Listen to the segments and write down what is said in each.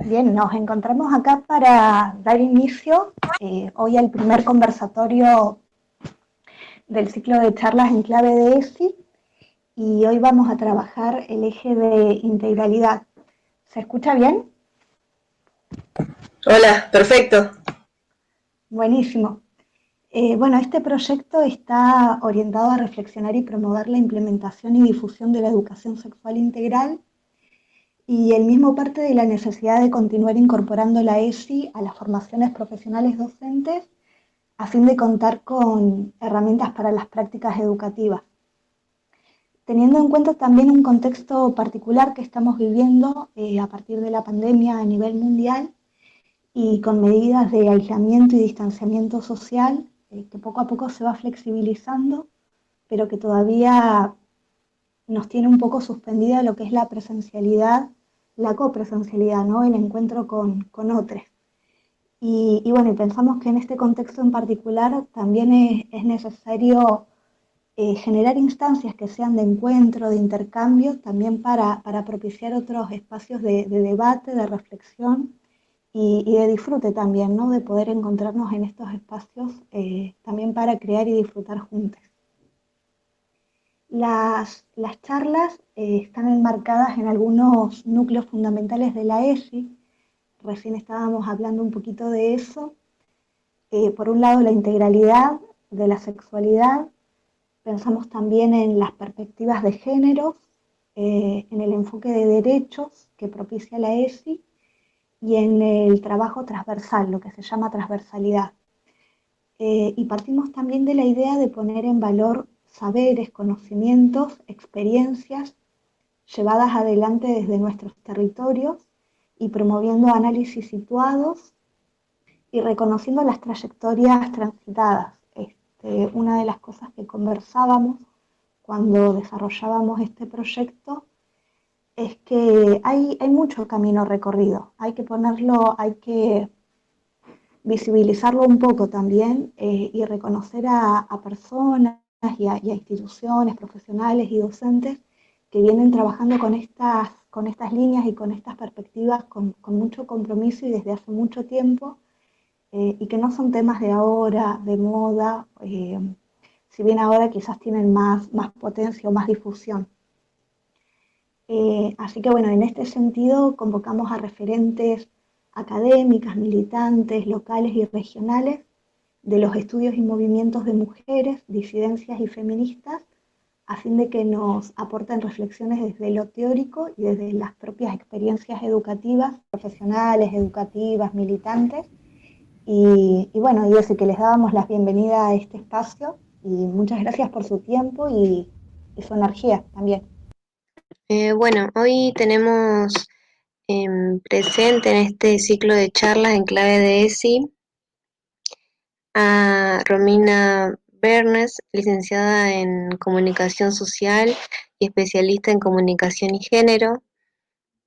Bien, nos encontramos acá para dar inicio hoy al primer conversatorio del ciclo de charlas en clave de ESI y hoy vamos a trabajar el eje de integralidad. ¿Se escucha bien? Hola, perfecto. Buenísimo. Bueno, este proyecto está orientado a reflexionar y promover la implementación y difusión de la educación sexual integral y el mismo parte de la necesidad de continuar incorporando la ESI a las formaciones profesionales docentes a fin de contar con herramientas para las prácticas educativas. Teniendo en cuenta también un contexto particular que estamos viviendo a partir de la pandemia a nivel mundial y con medidas de aislamiento y distanciamiento social que poco a poco se va flexibilizando, pero que todavía nos tiene un poco suspendida lo que es la presencialidad, la copresencialidad, ¿no? El encuentro con otros. Y bueno, y pensamos que en este contexto en particular también es necesario generar instancias que sean de encuentro, de intercambio, también para propiciar otros espacios de debate, de reflexión y de disfrute también, ¿no? De poder encontrarnos en estos espacios también para crear y disfrutar juntos. Las charlas están enmarcadas en algunos núcleos fundamentales de la ESI. Recién estábamos hablando un poquito de eso. Por un lado, la integralidad de la sexualidad. Pensamos también en las perspectivas de género, en el enfoque de derechos que propicia la ESI y en el trabajo transversal, lo que se llama transversalidad. Y partimos también de la idea de poner en valor saberes, conocimientos, experiencias llevadas adelante desde nuestros territorios y promoviendo análisis situados y reconociendo las trayectorias transitadas. Una de las cosas que conversábamos cuando desarrollábamos este proyecto es que hay mucho camino recorrido, hay que ponerlo, hay que visibilizarlo un poco también y reconocer a personas y a instituciones profesionales y docentes que vienen trabajando con estas líneas y con estas perspectivas con mucho compromiso y desde hace mucho tiempo y que no son temas de ahora, de moda, si bien ahora quizás tienen más potencia o más difusión. Así que bueno, en este sentido convocamos a referentes académicas, militantes, locales y regionales de los estudios y movimientos de mujeres, disidencias y feministas, a fin de que nos aporten reflexiones desde lo teórico y desde las propias experiencias educativas, profesionales, educativas, militantes. Y bueno, y eso, que les dábamos la bienvenida a este espacio y muchas gracias por su tiempo y su energía también. Bueno, hoy tenemos presente en este ciclo de charlas en clave de ESI a Romina Bernes, licenciada en Comunicación Social y especialista en Comunicación y Género,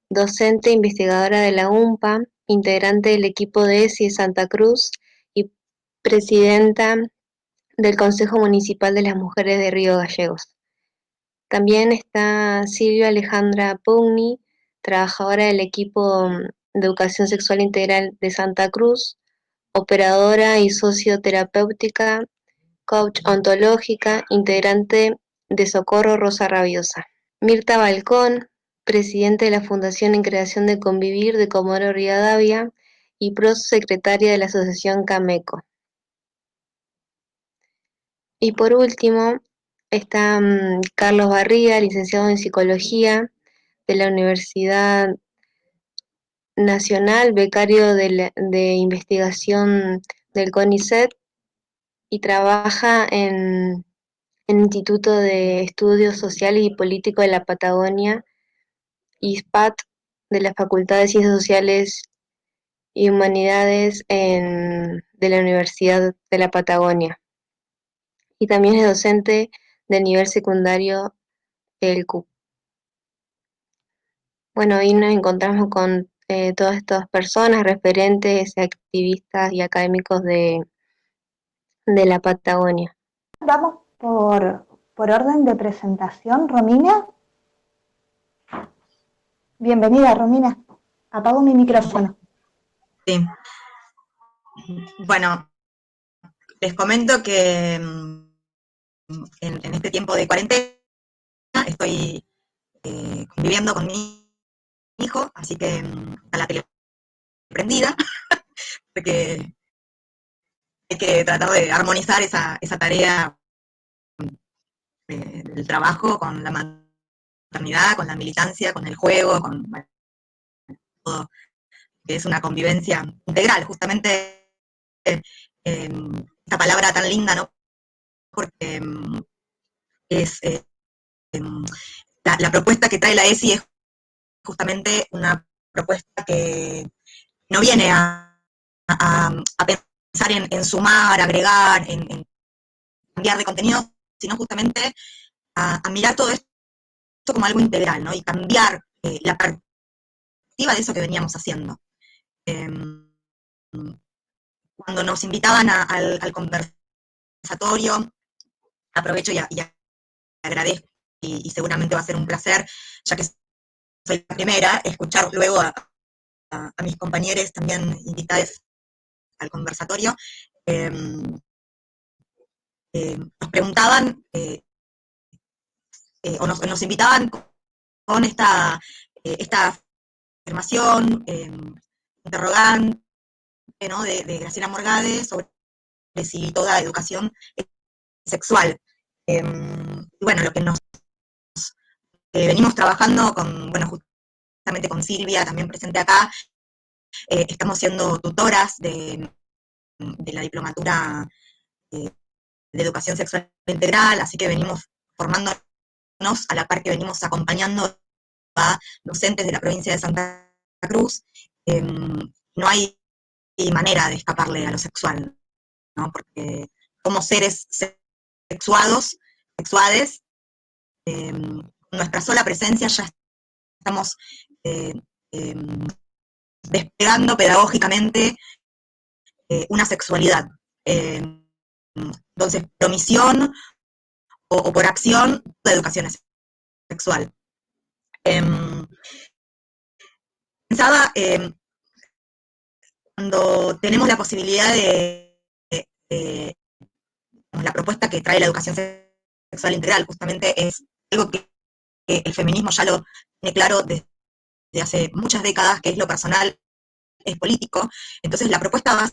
docente e investigadora de la UMPA, integrante del equipo de ESI de Santa Cruz y presidenta del Consejo Municipal de las Mujeres de Río Gallegos. También está Silvia Alejandra Pugni, trabajadora del equipo de Educación Sexual Integral de Santa Cruz, operadora y socioterapéutica, coach ontológica, integrante de Socorro Rosa Rabiosa. Mirta Balcón, presidente de la Fundación en Creación de Convivir de Comodoro Rivadavia y prosecretaria de la Asociación Cameco. Y por último, está Carlos Barriga, licenciado en Psicología de la Universidad Nacional, becario de investigación del CONICET y trabaja en el Instituto de Estudios Sociales y Políticos de la Patagonia, ISPAT, de la Facultad de Ciencias Sociales y Humanidades de la Universidad de la Patagonia. Y también es docente del nivel secundario del CUP. Bueno, hoy nos encontramos con todas estas personas, referentes, activistas y académicos de la Patagonia. Vamos por orden de presentación. Romina, bienvenida Romina. Apago mi micrófono. Sí. Bueno, les comento que en este tiempo de cuarentena estoy conviviendo con mi hijo, así que está la tele prendida, porque hay que tratar de armonizar esa tarea del trabajo con la maternidad, con la militancia, con el juego, con bueno, todo, que es una convivencia integral, justamente esta palabra tan linda, ¿no? Porque es la propuesta que trae la ESI es justamente una propuesta que no viene a pensar en sumar, agregar, en cambiar de contenido, sino justamente a mirar todo esto como algo integral, ¿no? Y cambiar la perspectiva de eso que veníamos haciendo. Eh, Cuando nos invitaban al conversatorio, aprovecho y agradezco, y seguramente va a ser un placer, ya que soy la primera, escuchar luego a mis compañeros también invitados al conversatorio. Eh, nos preguntaban o nos invitaban con esta afirmación, interrogante, ¿no? de Graciela Morgade sobre si toda educación es sexual. Y bueno, lo que nos venimos trabajando con, bueno, justamente con Silvia, también presente acá, estamos siendo tutoras de la diplomatura de educación sexual integral, así que venimos formándonos a la par que venimos acompañando a docentes de la provincia de Santa Cruz. No hay manera de escaparle a lo sexual, ¿no? Porque como seres sexuados, sexuades, nuestra sola presencia ya estamos eh, eh, desplegando pedagógicamente una sexualidad. Entonces, por omisión o por acción, la educación es sexual. Pensaba, cuando tenemos la posibilidad de la propuesta que trae la educación sexual integral, justamente es algo que el feminismo ya lo tiene claro desde hace muchas décadas, que es lo personal, es político. Entonces la propuesta va a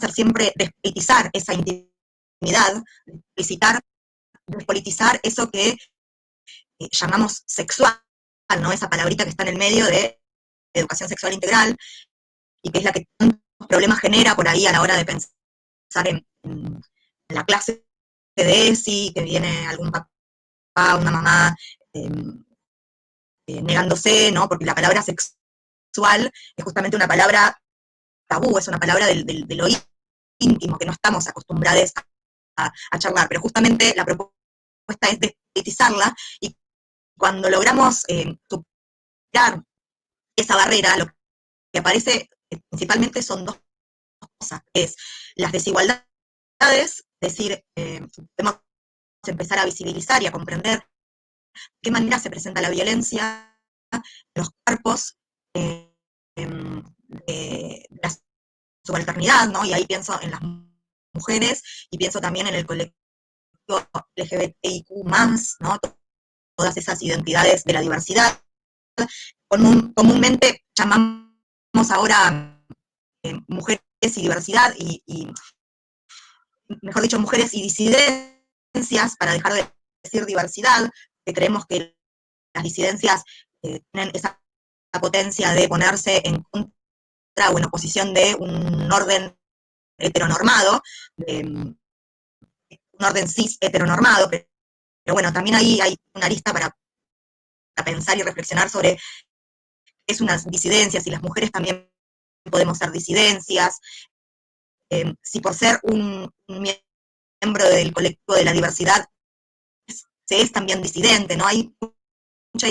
ser siempre despolitizar esa intimidad, despolitizar eso que llamamos sexual, ¿no? Esa palabrita que está en el medio de educación sexual integral, y que es la que tantos problemas genera por ahí a la hora de pensar en la clase de ESI, que viene algún papá, una mamá eh, negándose, ¿no? Porque la palabra sexual es justamente una palabra tabú, es una palabra de lo íntimo, que no estamos acostumbrados a charlar, pero justamente la propuesta es despolitizarla, y cuando logramos superar esa barrera, lo que aparece principalmente son dos cosas, es las desigualdades, es decir, debemos empezar a visibilizar y a comprender de qué manera se presenta la violencia en los cuerpos de la subalternidad, ¿no? Y ahí pienso en las mujeres y pienso también en el colectivo LGBTIQ+, ¿no? Todas esas identidades de la diversidad. Comúnmente llamamos ahora mujeres y diversidad, y mejor dicho, mujeres y disidencias, para dejar de decir diversidad, que creemos que las disidencias tienen esa potencia de ponerse en contra o en oposición de un orden heteronormado, un orden cis heteronormado, pero bueno, también ahí hay una arista para pensar y reflexionar sobre qué es unas disidencias, y las mujeres también podemos ser disidencias, si por ser un miembro del colectivo de la diversidad se es también disidente, ¿no? Hay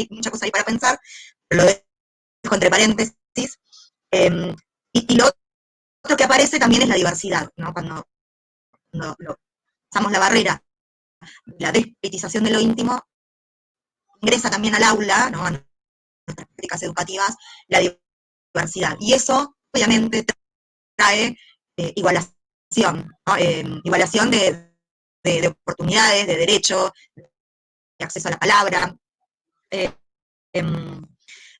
mucha cosa ahí para pensar, pero lo dejo entre paréntesis. Y lo otro que aparece también es la diversidad, ¿no? Cuando pasamos la barrera, la despolitización de lo íntimo, ingresa también al aula, ¿no? A nuestras prácticas educativas, la diversidad. Y eso, obviamente, trae igualación, ¿no? Igualación de oportunidades, de derecho, de acceso a la palabra.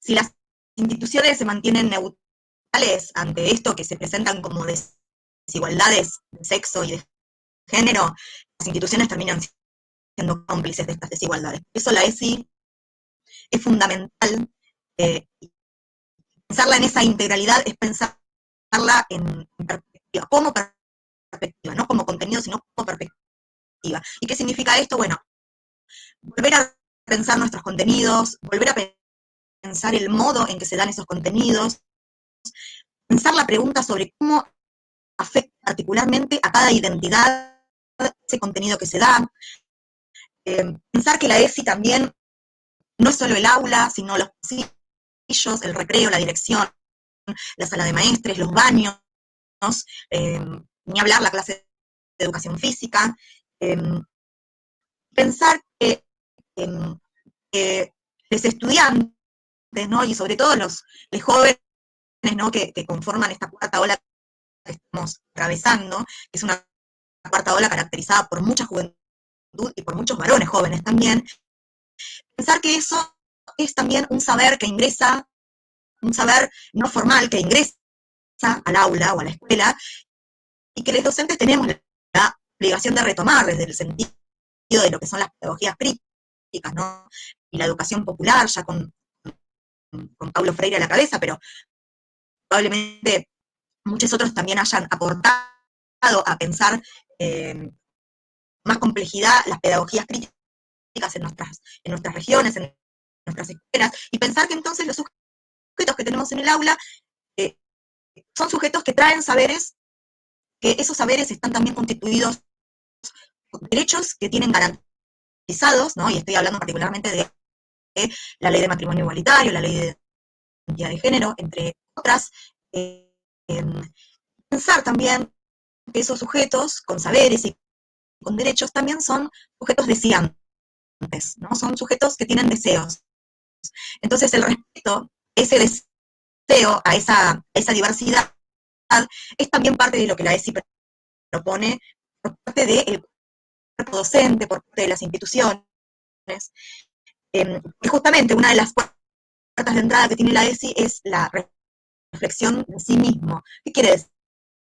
Si las instituciones se mantienen neutrales ante esto que se presentan como desigualdades de sexo y de género, las instituciones terminan siendo cómplices de estas desigualdades. Por eso la ESI es fundamental. Pensarla en esa integralidad es pensarla en perspectiva, como perspectiva, no como contenido, sino como perspectiva. ¿Y qué significa esto? Bueno, volver a pensar nuestros contenidos, volver a pensar el modo en que se dan esos contenidos, pensar la pregunta sobre cómo afecta particularmente a cada identidad ese contenido que se da, pensar que la ESI también no es solo el aula, sino los pasillos, el recreo, la dirección, la sala de maestres, los baños, ni hablar la clase de educación física, pensar que los estudiantes, ¿no? Y sobre todo los jóvenes, ¿no? que conforman esta cuarta ola que estamos atravesando, que es una cuarta ola caracterizada por mucha juventud y por muchos varones jóvenes también, pensar que eso es también un saber que ingresa, un saber no formal que ingresa al aula o a la escuela, y que los docentes tenemos la obligación de retomar desde el sentido de lo que son las pedagogías críticas, ¿no? Y la educación popular, ya con Paulo Freire a la cabeza, pero probablemente muchos otros también hayan aportado a pensar más complejidad las pedagogías críticas en nuestras regiones, en nuestras escuelas, y pensar que entonces los sujetos que tenemos en el aula eh, son sujetos que traen saberes, que esos saberes están también constituidos por derechos que tienen garantizados, ¿no? Y estoy hablando particularmente de la ley de matrimonio igualitario, la ley de identidad de género, entre otras. Pensar también que esos sujetos con saberes y con derechos también son sujetos deseantes, ¿no? Son sujetos que tienen deseos. Entonces el respeto, ese deseo a esa diversidad, es también parte de lo que la ESI propone por parte del cuerpo docente, por parte de las instituciones. Y justamente una de las puertas de entrada que tiene la ESI es la reflexión de sí mismo. ¿Qué quiere decir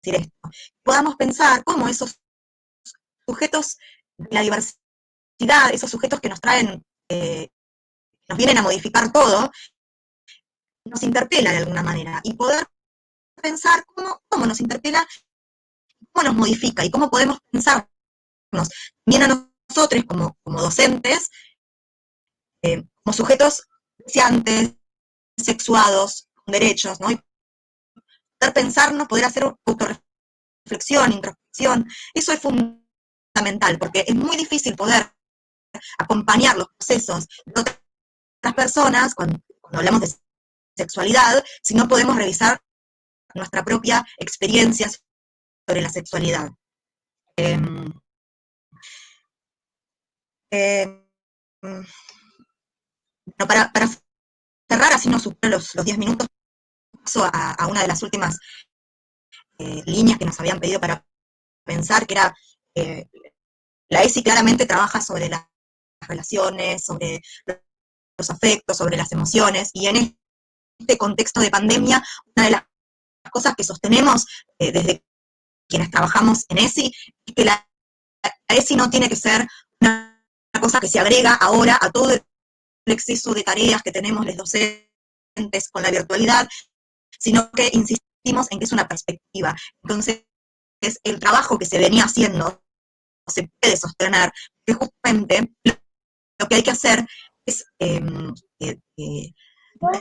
esto? Podamos pensar cómo esos sujetos de la diversidad, esos sujetos que nos traen, nos vienen a modificar todo, nos interpela de alguna manera, y poder pensar cómo nos interpela, cómo nos modifica y cómo podemos pensarnos bien a nosotros como docentes, como sujetos deseantes, sexuados, con derechos, ¿no? Y poder pensarnos, poder hacer autorreflexión, introspección, eso es fundamental, porque es muy difícil poder acompañar los procesos de otras personas cuando hablamos de sexualidad, si no podemos revisar nuestra propia experiencia sobre la sexualidad. Eh, eh, bueno, para cerrar, así no supero los 10 minutos, paso a una de las últimas líneas que nos habían pedido para pensar, que era, la ESI claramente trabaja sobre las relaciones, sobre los afectos, sobre las emociones, y en este contexto de pandemia, una de las cosas que sostenemos desde quienes trabajamos en ESI es que la ESI no tiene que ser una cosa que se agrega ahora a todo el exceso de tareas que tenemos los docentes con la virtualidad, sino que insistimos en que es una perspectiva. Entonces, el trabajo que se venía haciendo se puede sostener, que justamente lo que hay que hacer es,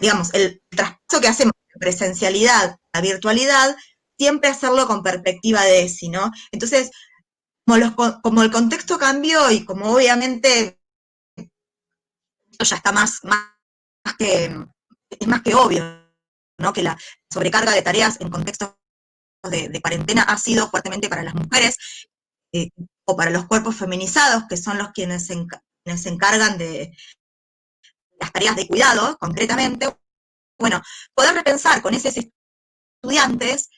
digamos, el traspaso que hacemos de presencialidad a virtualidad, siempre hacerlo con perspectiva de ESI, ¿no? Entonces, como el contexto cambió y como obviamente esto ya está es más que obvio, ¿no? Que la sobrecarga de tareas en contextos de cuarentena ha sido fuertemente para las mujeres, o para los cuerpos feminizados, que son los quienes se encargan de las tareas de cuidado, concretamente. bueno, poder repensar con esos estudiantes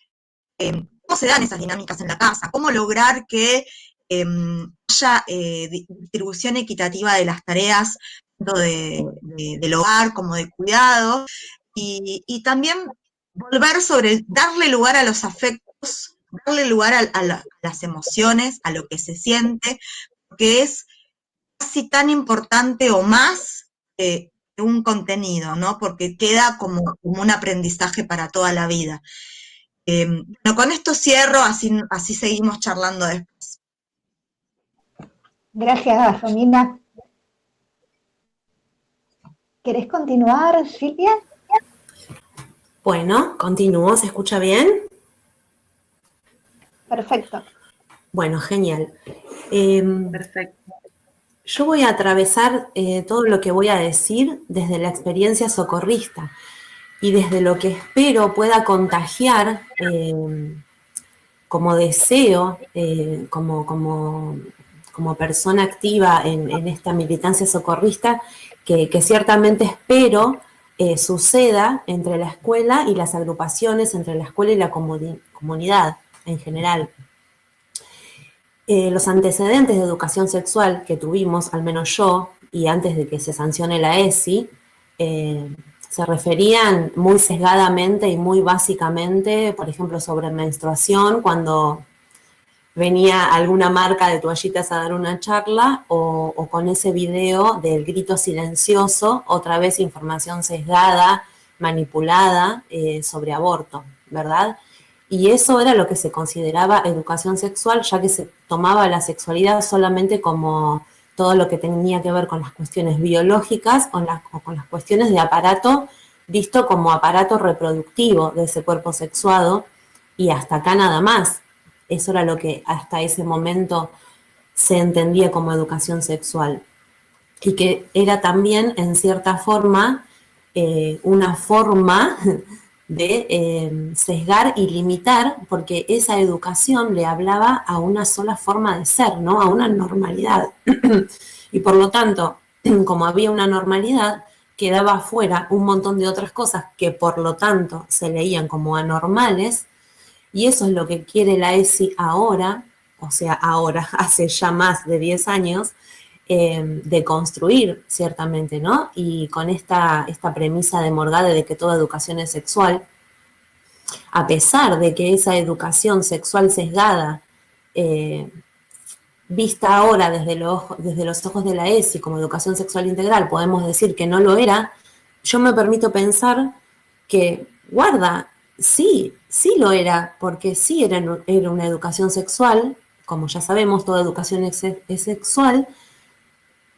cómo se dan esas dinámicas en la casa, cómo lograr que haya distribución equitativa de las tareas, tanto del hogar como de cuidado, y también volver sobre darle lugar a los afectos, darle lugar a las emociones, a lo que se siente, porque es casi tan importante o más que un contenido, ¿no? Porque queda como un aprendizaje para toda la vida. Bueno, con esto cierro, así seguimos charlando después. Gracias, Romina. ¿Querés continuar, Silvia? Bueno, continúo, ¿se escucha bien? Perfecto. Bueno, genial. Perfecto. Yo voy a atravesar todo lo que voy a decir desde la experiencia socorrista y desde lo que espero pueda contagiar como deseo, como persona activa en esta militancia socorrista, que ciertamente espero suceda entre la escuela y las agrupaciones, entre la escuela y la comunidad en general. Los antecedentes de educación sexual que tuvimos, al menos yo, y antes de que se sancione la ESI, se referían muy sesgadamente y muy básicamente, por ejemplo, sobre menstruación, cuando venía alguna marca de toallitas a dar una charla, o con ese video del grito silencioso, otra vez información sesgada, manipulada sobre aborto, ¿verdad? Y eso era lo que se consideraba educación sexual, ya que se tomaba la sexualidad solamente como todo lo que tenía que ver con las cuestiones biológicas o con las cuestiones de aparato, visto como aparato reproductivo de ese cuerpo sexuado, y hasta acá nada más. Eso era lo que hasta ese momento se entendía como educación sexual. Y que era también, en cierta forma, una forma de sesgar y limitar, porque esa educación le hablaba a una sola forma de ser, ¿no? A una normalidad. Y por lo tanto, como había una normalidad, quedaba afuera un montón de otras cosas que por lo tanto se leían como anormales, y eso es lo que quiere la ESI ahora, o sea, ahora, hace ya más de 10 años, de construir, ciertamente, ¿no? Y con esta premisa de Morgade de que toda educación es sexual, a pesar de que esa educación sexual sesgada, vista ahora desde los ojos de la ESI como educación sexual integral, podemos decir que no lo era, yo me permito pensar que, guarda, sí lo era, porque sí era una educación sexual, como ya sabemos, toda educación es sexual.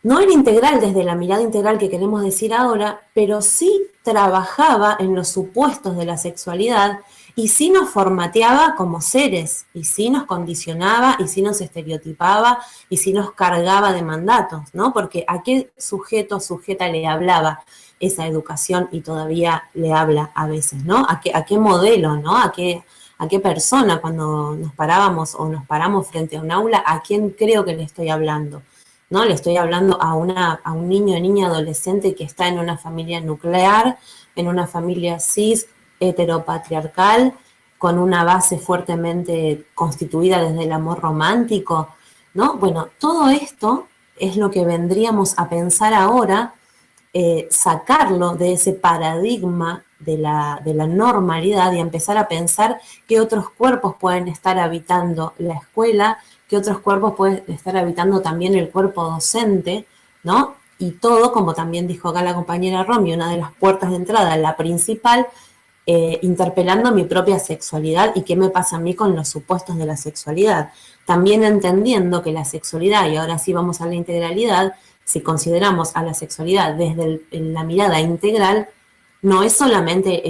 No era integral desde la mirada integral que queremos decir ahora, pero sí trabajaba en los supuestos de la sexualidad y sí nos formateaba como seres, y sí nos condicionaba, y sí nos estereotipaba, y sí nos cargaba de mandatos, ¿no? Porque ¿a qué sujeto o sujeta le hablaba esa educación y todavía le habla a veces, ¿no? ¿A qué modelo, ¿no? ¿A qué persona cuando nos parábamos o nos paramos frente a un aula? ¿A quién creo que le estoy hablando? ¿No? Le estoy hablando a un niño o niña adolescente que está en una familia nuclear, en una familia cis, heteropatriarcal, con una base fuertemente constituida desde el amor romántico, ¿no? Bueno, todo esto es lo que vendríamos a pensar ahora, sacarlo de ese paradigma de la normalidad y empezar a pensar qué otros cuerpos pueden estar habitando la escuela, qué otros cuerpos pueden estar habitando también el cuerpo docente, ¿no? Y todo, como también dijo acá la compañera Romy, una de las puertas de entrada, la principal, interpelando mi propia sexualidad y qué me pasa a mí con los supuestos de la sexualidad. También entendiendo que la sexualidad, y ahora sí vamos a la integralidad, si consideramos a la sexualidad desde la mirada integral, no es solamente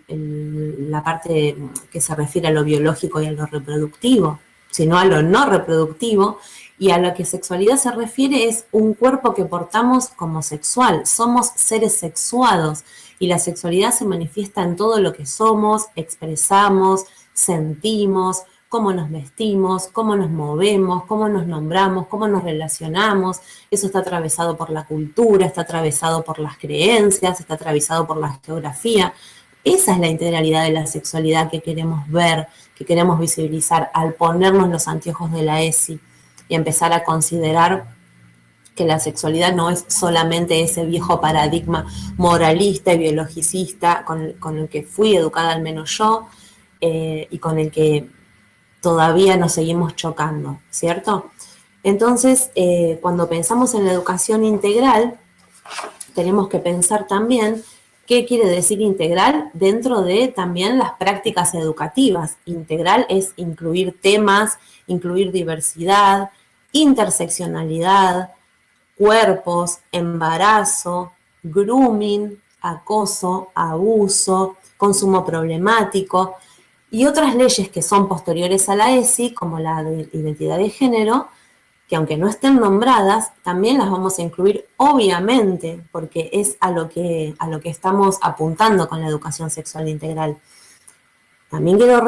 la parte que se refiere a lo biológico y a lo reproductivo, sino a lo no reproductivo, y a lo que sexualidad se refiere es un cuerpo que portamos como sexual. Somos seres sexuados, y la sexualidad se manifiesta en todo lo que somos, expresamos, sentimos, cómo nos vestimos, cómo nos movemos, cómo nos nombramos, cómo nos relacionamos. Eso está atravesado por la cultura, está atravesado por las creencias, está atravesado por la geografía. Esa es la integralidad de la sexualidad que queremos ver, que queremos visibilizar al ponernos los anteojos de la ESI y empezar a considerar que la sexualidad no es solamente ese viejo paradigma moralista y biologicista con el que fui educada, al menos yo, y con el que todavía nos seguimos chocando, ¿cierto? Entonces, cuando pensamos en la educación integral, tenemos que pensar también qué quiere decir integral dentro de también las prácticas educativas. Integral es incluir temas, incluir diversidad, interseccionalidad, cuerpos, embarazo, grooming, acoso, abuso, consumo problemático y otras leyes que son posteriores a la ESI, como la de identidad de género, que aunque no estén nombradas, también las vamos a incluir obviamente, porque es a lo que estamos apuntando con la educación sexual integral. También quiero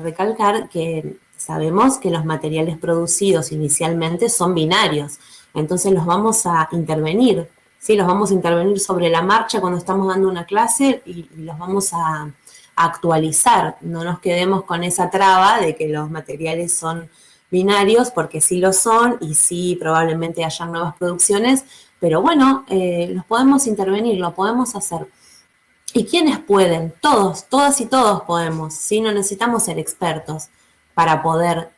recalcar que sabemos que los materiales producidos inicialmente son binarios, entonces los vamos a intervenir, ¿sí? Los vamos a intervenir sobre la marcha cuando estamos dando una clase y los vamos a actualizar. No nos quedemos con esa traba de que los materiales son binarios, porque sí lo son y sí probablemente hayan nuevas producciones, pero bueno, los podemos intervenir, lo podemos hacer. ¿Y quiénes pueden? Todos, todas y todos podemos, ¿sí? No necesitamos ser expertos para poder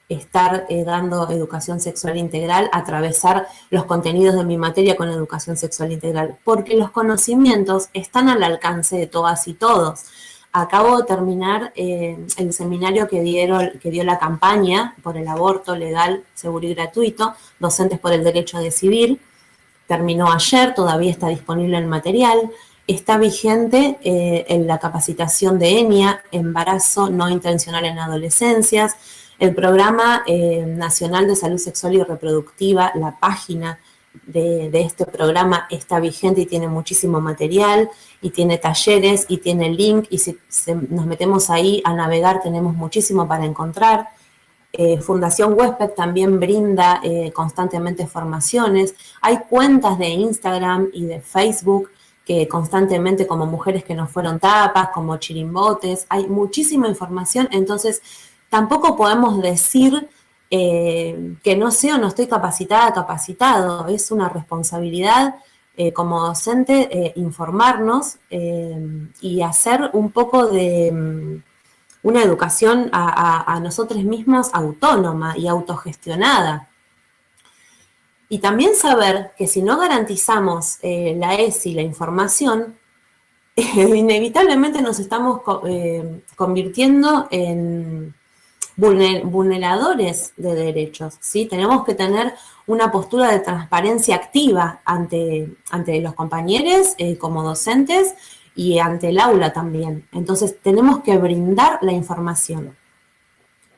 estar dando educación sexual integral, atravesar los contenidos de mi materia con educación sexual integral, porque los conocimientos están al alcance de todas y todos. Acabo de terminar el seminario que dio la campaña por el aborto legal, seguro y gratuito, Docentes por el Derecho a Decidir. Terminó ayer, todavía está disponible el material. Está vigente en la capacitación de ENIA, embarazo no intencional en adolescencias, el Programa Nacional de Salud Sexual y Reproductiva, la página de este programa está vigente y tiene muchísimo material, y tiene talleres, y tiene link, y si nos metemos ahí a navegar tenemos muchísimo para encontrar. Fundación Huésped también brinda constantemente formaciones. Hay cuentas de Instagram y de Facebook que constantemente, como Mujeres que no fueron tapas, como Chirimbotes, hay muchísima información, entonces tampoco podemos decir que no sé o no estoy capacitada, capacitado, es una responsabilidad como docente informarnos y hacer un poco de una educación a nosotros mismos autónoma y autogestionada. Y también saber que si no garantizamos la ESI, la información, inevitablemente nos estamos convirtiendo en vulneradores de derechos, ¿sí? Tenemos que tener una postura de transparencia activa ante los compañeros como docentes y ante el aula también. Entonces tenemos que brindar la información.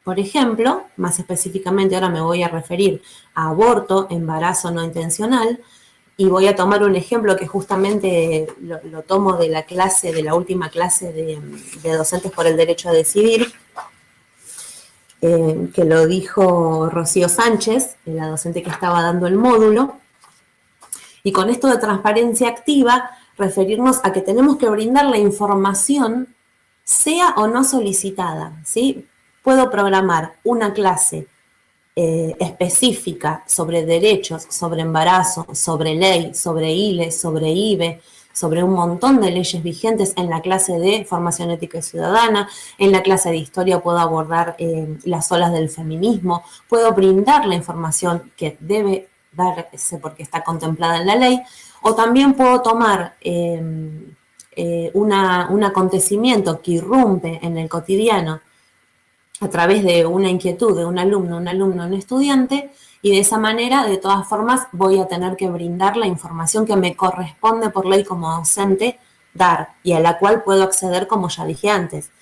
Por ejemplo, más específicamente ahora me voy a referir a aborto, embarazo no intencional, y voy a tomar un ejemplo que justamente lo tomo de la clase, de la última clase de Docentes por el Derecho a Decidir, que lo dijo Rocío Sánchez, la docente que estaba dando el módulo, y con esto de transparencia activa, referirnos a que tenemos que brindar la información, sea o no solicitada, ¿sí? Puedo programar una clase específica sobre derechos, sobre embarazo, sobre ley, sobre ILE, sobre IBE, sobre un montón de leyes vigentes en la clase de formación ética y ciudadana, en la clase de historia puedo abordar las olas del feminismo, puedo brindar la información que debe darse porque está contemplada en la ley, o también puedo tomar un acontecimiento que irrumpe en el cotidiano a través de una inquietud de un alumno, un estudiante, y de esa manera, de todas formas, voy a tener que brindar la información que me corresponde por ley como docente dar, y a la cual puedo acceder como ya dije antes.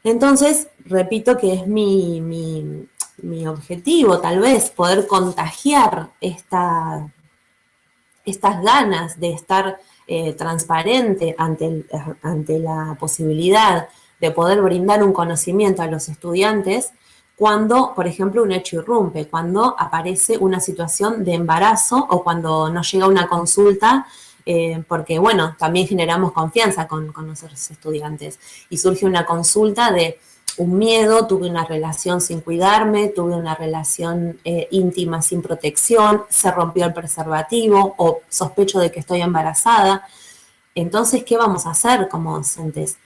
Entonces, repito que es mi objetivo, tal vez, poder contagiar estas ganas de estar transparente ante la posibilidad de poder brindar un conocimiento a los estudiantes cuando, por ejemplo, un hecho irrumpe, cuando aparece una situación de embarazo o cuando nos llega una consulta, porque, bueno, también generamos confianza con nuestros estudiantes y surge una consulta de un miedo, tuve una relación sin cuidarme, tuve una relación íntima sin protección, se rompió el preservativo o sospecho de que estoy embarazada. Entonces, ¿qué vamos a hacer como docentes?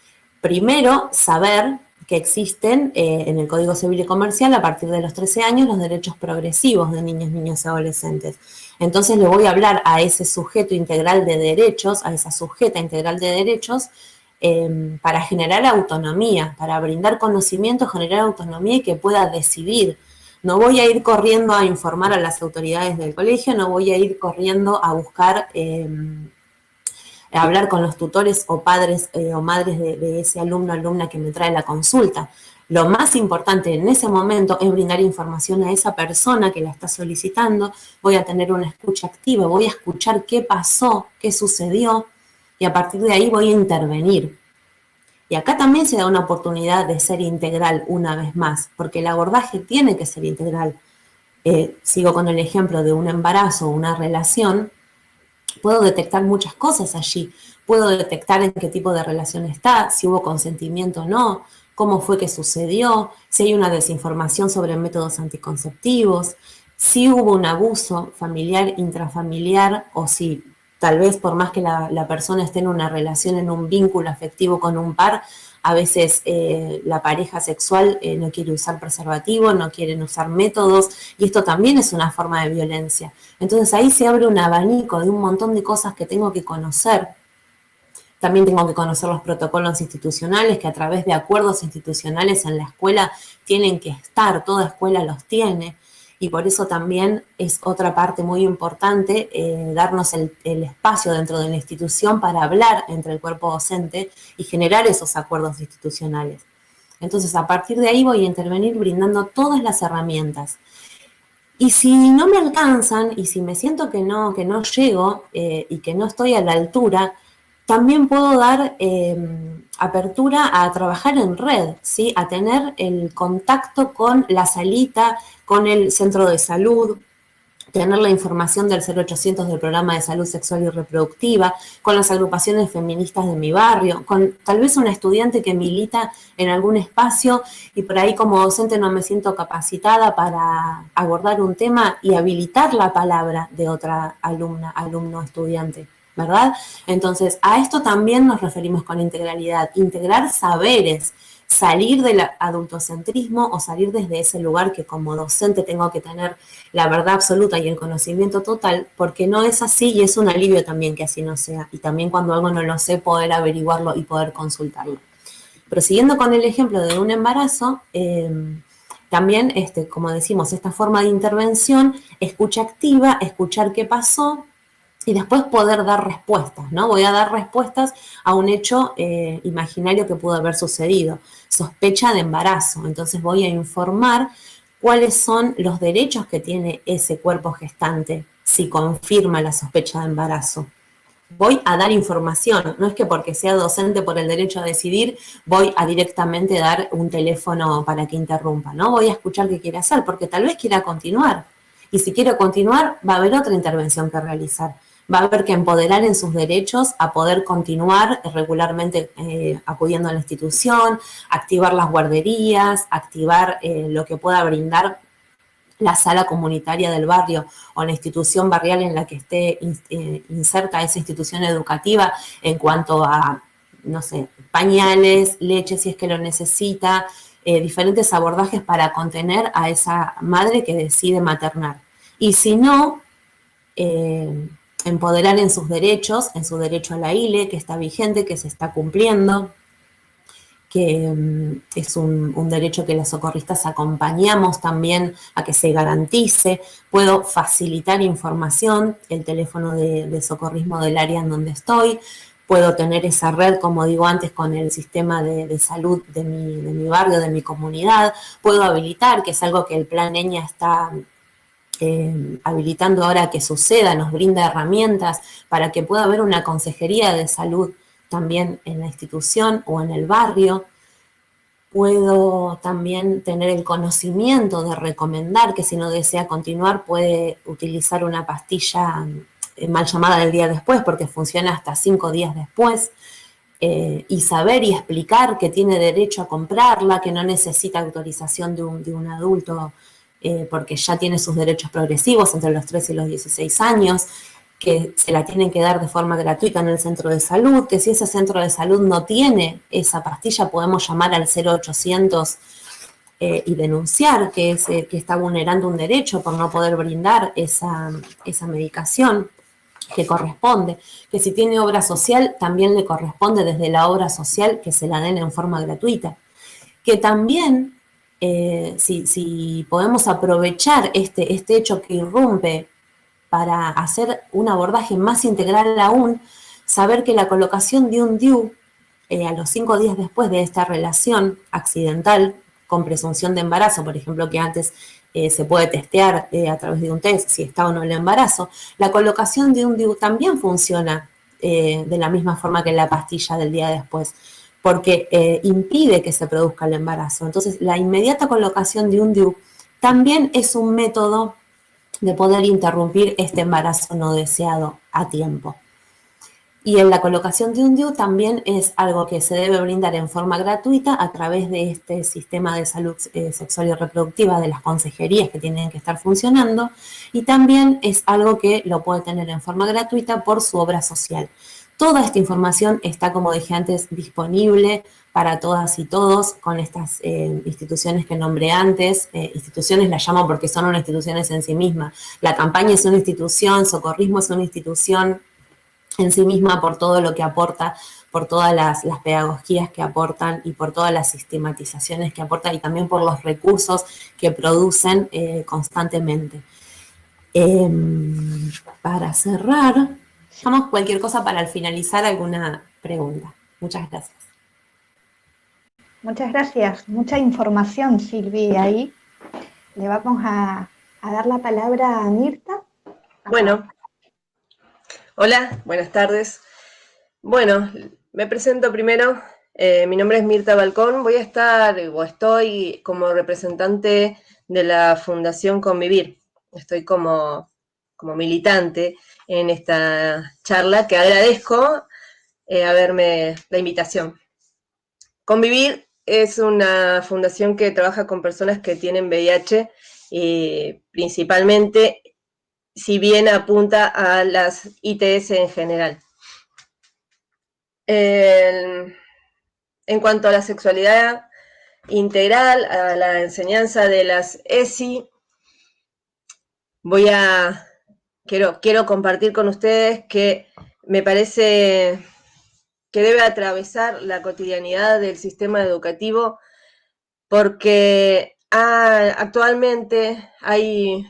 Primero, saber que existen en el Código Civil y Comercial a partir de los 13 años los derechos progresivos de niños, niñas y adolescentes. Entonces le voy a hablar a ese sujeto integral de derechos, a esa sujeta integral de derechos, para generar autonomía, para brindar conocimiento, generar autonomía y que pueda decidir. No voy a ir corriendo a informar a las autoridades del colegio, no voy a ir corriendo a buscar hablar con los tutores o padres o madres de ese alumno o alumna que me trae la consulta. Lo más importante en ese momento es brindar información a esa persona que la está solicitando, voy a tener una escucha activa, voy a escuchar qué pasó, qué sucedió, y a partir de ahí voy a intervenir. Y acá también se da una oportunidad de ser integral una vez más, porque el abordaje tiene que ser integral. Sigo con el ejemplo de un embarazo o una relación. Puedo detectar muchas cosas allí. Puedo detectar en qué tipo de relación está, si hubo consentimiento o no, cómo fue que sucedió, si hay una desinformación sobre métodos anticonceptivos, si hubo un abuso familiar, intrafamiliar, o si tal vez por más que la persona esté en una relación, en un vínculo afectivo con un par, a veces la pareja sexual no quiere usar preservativo, no quieren usar métodos, y esto también es una forma de violencia. Entonces ahí se abre un abanico de un montón de cosas que tengo que conocer. También tengo que conocer los protocolos institucionales que a través de acuerdos institucionales en la escuela tienen que estar, toda escuela los tiene. Y por eso también es otra parte muy importante darnos el espacio dentro de la institución para hablar entre el cuerpo docente y generar esos acuerdos institucionales. Entonces, a partir de ahí voy a intervenir brindando todas las herramientas. Y si no me alcanzan y si me siento que no llego y que no estoy a la altura, también puedo dar apertura a trabajar en red, ¿sí? A tener el contacto con la salita, con el centro de salud, tener la información del 0800 del programa de salud sexual y reproductiva, con las agrupaciones feministas de mi barrio, con tal vez una estudiante que milita en algún espacio y por ahí como docente no me siento capacitada para abordar un tema y habilitar la palabra de otra alumna, alumno, estudiante, ¿verdad? Entonces, a esto también nos referimos con integralidad, integrar saberes, salir del adultocentrismo o salir desde ese lugar que como docente tengo que tener la verdad absoluta y el conocimiento total, porque no es así y es un alivio también que así no sea. Y también cuando algo no lo sé, poder averiguarlo y poder consultarlo. Pero siguiendo con el ejemplo de un embarazo, también, como decimos, esta forma de intervención, escucha activa, escuchar qué pasó, y después poder dar respuestas, ¿no? Voy a dar respuestas a un hecho imaginario que pudo haber sucedido, sospecha de embarazo. Entonces voy a informar cuáles son los derechos que tiene ese cuerpo gestante si confirma la sospecha de embarazo. Voy a dar información, no es que porque sea docente por el derecho a decidir voy a directamente dar un teléfono para que interrumpa, ¿no? Voy a escuchar qué quiere hacer, porque tal vez quiera continuar. Y si quiero continuar, va a haber otra intervención que realizar. Va a haber que empoderar en sus derechos a poder continuar regularmente acudiendo a la institución, activar las guarderías, activar lo que pueda brindar la sala comunitaria del barrio o la institución barrial en la que esté inserta esa institución educativa en cuanto a, no sé, pañales, leche si es que lo necesita, diferentes abordajes para contener a esa madre que decide maternar. Y si no, empoderar en sus derechos, en su derecho a la ILE, que está vigente, que se está cumpliendo, que es un derecho que las socorristas acompañamos también a que se garantice. Puedo facilitar información, el teléfono de socorrismo del área en donde estoy, puedo tener esa red, como digo antes, con el sistema de salud de mi barrio, de mi comunidad, puedo habilitar, que es algo que el Plan EñA está habilitando ahora que suceda, nos brinda herramientas para que pueda haber una consejería de salud también en la institución o en el barrio. Puedo también tener el conocimiento de recomendar que si no desea continuar puede utilizar una pastilla mal llamada del día después porque funciona hasta 5 días después, y saber y explicar que tiene derecho a comprarla, que no necesita autorización de un adulto porque ya tiene sus derechos progresivos entre los 3 y los 16 años, que se la tienen que dar de forma gratuita en el centro de salud, que si ese centro de salud no tiene esa pastilla podemos llamar al 0800 y denunciar que está vulnerando un derecho por no poder brindar esa medicación que corresponde, que si tiene obra social también le corresponde desde la obra social que se la den en forma gratuita, que también si podemos aprovechar este hecho que irrumpe para hacer un abordaje más integral aún, saber que la colocación de un DIU a los 5 días después de esta relación accidental con presunción de embarazo, por ejemplo, que antes se puede testear a través de un test si está o no el embarazo, la colocación de un DIU también funciona de la misma forma que la pastilla del día después, porque impide que se produzca el embarazo. Entonces, la inmediata colocación de un DIU también es un método de poder interrumpir este embarazo no deseado a tiempo. Y en la colocación de un DIU también es algo que se debe brindar en forma gratuita a través de este sistema de salud sexual y reproductiva de las consejerías que tienen que estar funcionando, y también es algo que lo puede tener en forma gratuita por su obra social. Toda esta información está, como dije antes, disponible para todas y todos con estas instituciones que nombré antes. Instituciones las llamo porque son unas instituciones en sí mismas. La campaña es una institución, Socorrismo es una institución en sí misma por todo lo que aporta, por todas las pedagogías que aportan y por todas las sistematizaciones que aportan y también por los recursos que producen constantemente. Para cerrar, dejamos cualquier cosa para al finalizar alguna pregunta. Muchas gracias. Muchas gracias. Mucha información, Silvi, ahí. Le vamos a dar la palabra a Mirta. Bueno, hola, buenas tardes. Bueno, me presento primero. Mi nombre es Mirta Balcón. Estoy como representante de la Fundación Convivir. Estoy como militante en esta charla que agradezco haberme la invitación. Convivir es una fundación que trabaja con personas que tienen VIH y principalmente, si bien apunta a las ITS en general. En cuanto a la sexualidad integral, a la enseñanza de las ESI, quiero compartir con ustedes que me parece que debe atravesar la cotidianidad del sistema educativo porque actualmente hay,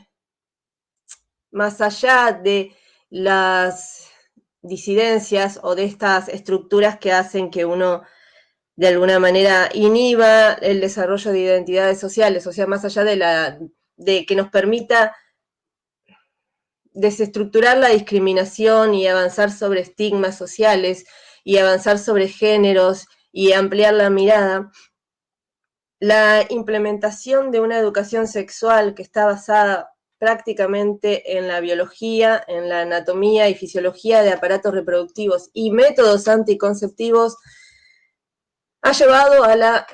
más allá de las disidencias o de estas estructuras que hacen que uno de alguna manera inhiba el desarrollo de identidades sociales, o sea, más allá de que nos permita desestructurar la discriminación y avanzar sobre estigmas sociales y avanzar sobre géneros y ampliar la mirada, la implementación de una educación sexual que está basada prácticamente en la biología, en la anatomía y fisiología de aparatos reproductivos y métodos anticonceptivos ha llevado a la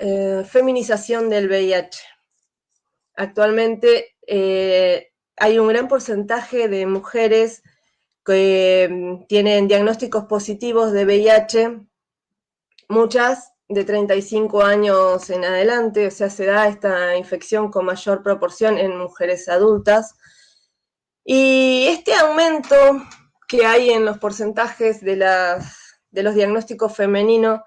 feminización del VIH. Actualmente hay un gran porcentaje de mujeres que tienen diagnósticos positivos de VIH, muchas de 35 años en adelante, o sea, se da esta infección con mayor proporción en mujeres adultas. Y este aumento que hay en los porcentajes de los diagnósticos femeninos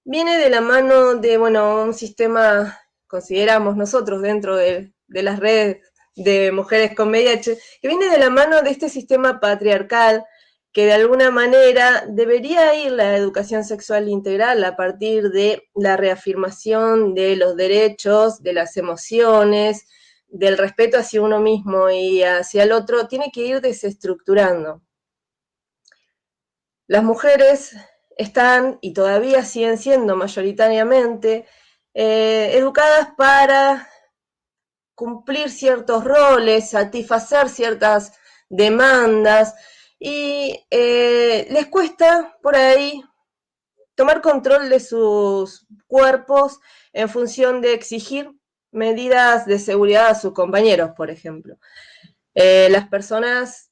viene de la mano de, un sistema, consideramos nosotros dentro de las redes de mujeres con VIH, que viene de la mano de este sistema patriarcal que de alguna manera debería ir la educación sexual integral a partir de la reafirmación de los derechos, de las emociones, del respeto hacia uno mismo y hacia el otro, tiene que ir desestructurando. Las mujeres están y todavía siguen siendo mayoritariamente educadas para cumplir ciertos roles, satisfacer ciertas demandas, y les cuesta por ahí tomar control de sus cuerpos en función de exigir medidas de seguridad a sus compañeros, por ejemplo. Las personas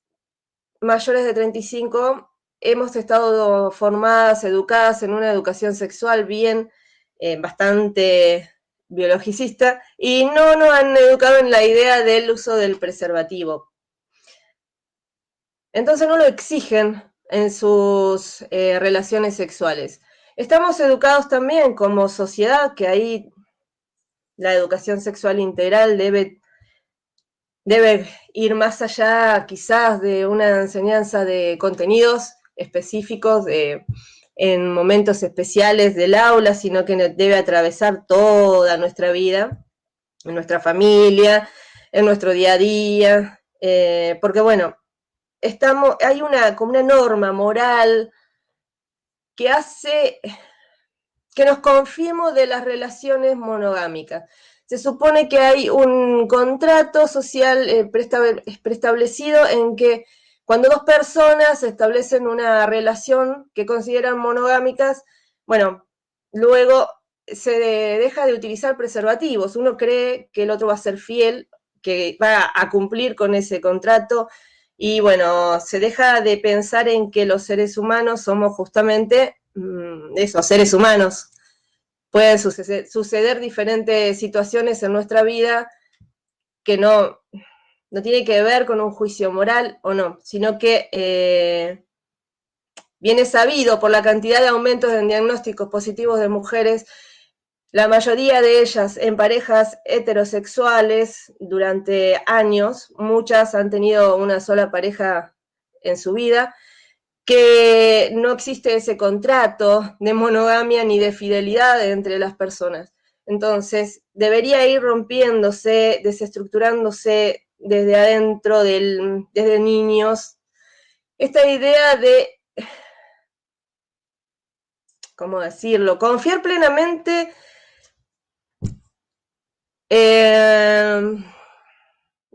mayores de 35 hemos estado formadas, educadas en una educación sexual bien, bastante biologicista, y no nos han educado en la idea del uso del preservativo. Entonces no lo exigen en sus relaciones sexuales. Estamos educados también como sociedad, que ahí la educación sexual integral debe ir más allá quizás de una enseñanza de contenidos específicos en momentos especiales del aula, sino que debe atravesar toda nuestra vida, en nuestra familia, en nuestro día a día, porque bueno, hay como una norma moral que hace que nos confiemos de las relaciones monogámicas. Se supone que hay un contrato social preestablecido en que cuando dos personas establecen una relación que consideran monogámicas, bueno, luego se deja de utilizar preservativos. Uno cree que el otro va a ser fiel, que va a cumplir con ese contrato, y bueno, se deja de pensar en que los seres humanos somos justamente esos seres humanos. Pueden suceder diferentes situaciones en nuestra vida que no tiene que ver con un juicio moral o no, sino que viene sabido por la cantidad de aumentos en diagnósticos positivos de mujeres, la mayoría de ellas en parejas heterosexuales durante años. Muchas han tenido una sola pareja en su vida, que no existe ese contrato de monogamia ni de fidelidad entre las personas. Entonces, debería ir rompiéndose, desestructurándose desde adentro, desde niños, esta idea de, ¿cómo decirlo?, confiar plenamente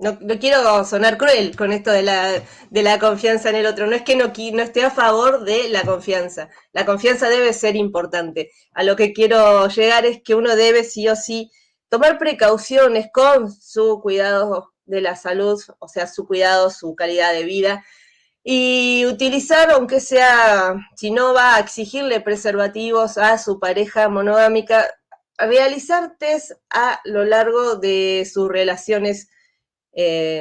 no quiero sonar cruel con esto de la confianza en el otro. No es que no esté a favor de la confianza. La confianza debe ser importante. A lo que quiero llegar es que uno debe sí o sí tomar precauciones con su cuidado de la salud, o sea, su cuidado, su calidad de vida, y utilizar, aunque sea, si no va a exigirle preservativos a su pareja monogámica, realizar test a lo largo de sus relaciones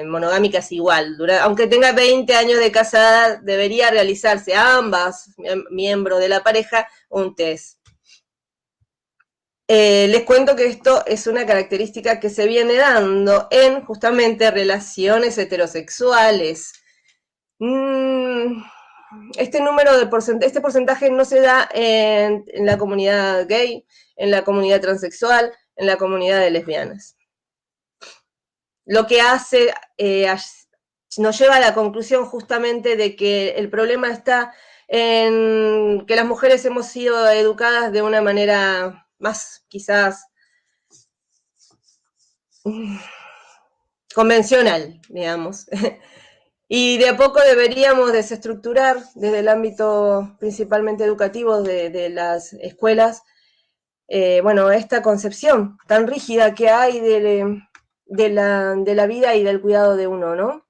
monogámicas igual. Aunque tenga 20 años de casada, debería realizarse a ambas miembros de la pareja un test. Les cuento que esto es una característica que se viene dando en justamente relaciones heterosexuales. Este porcentaje no se da en la comunidad gay, en la comunidad transexual, en la comunidad de lesbianas. Lo que hace, nos lleva a la conclusión justamente de que el problema está en que las mujeres hemos sido educadas de una manera más, quizás, convencional, digamos. Y de a poco deberíamos desestructurar desde el ámbito principalmente educativo de las escuelas, bueno, esta concepción tan rígida que hay de la vida y del cuidado de uno, ¿no?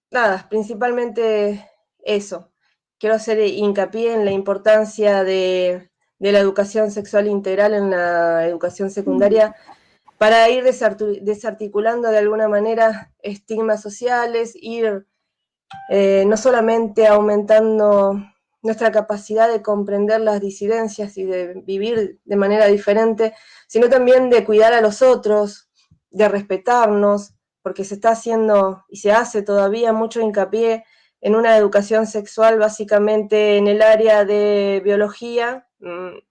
Nada, principalmente eso. Quiero hacer hincapié en la importancia de la educación sexual integral en la educación secundaria para ir desarticulando de alguna manera estigmas sociales, ir no solamente aumentando nuestra capacidad de comprender las disidencias y de vivir de manera diferente, sino también de cuidar a los otros, de respetarnos, porque se está haciendo y se hace todavía mucho hincapié en una educación sexual básicamente en el área de biología,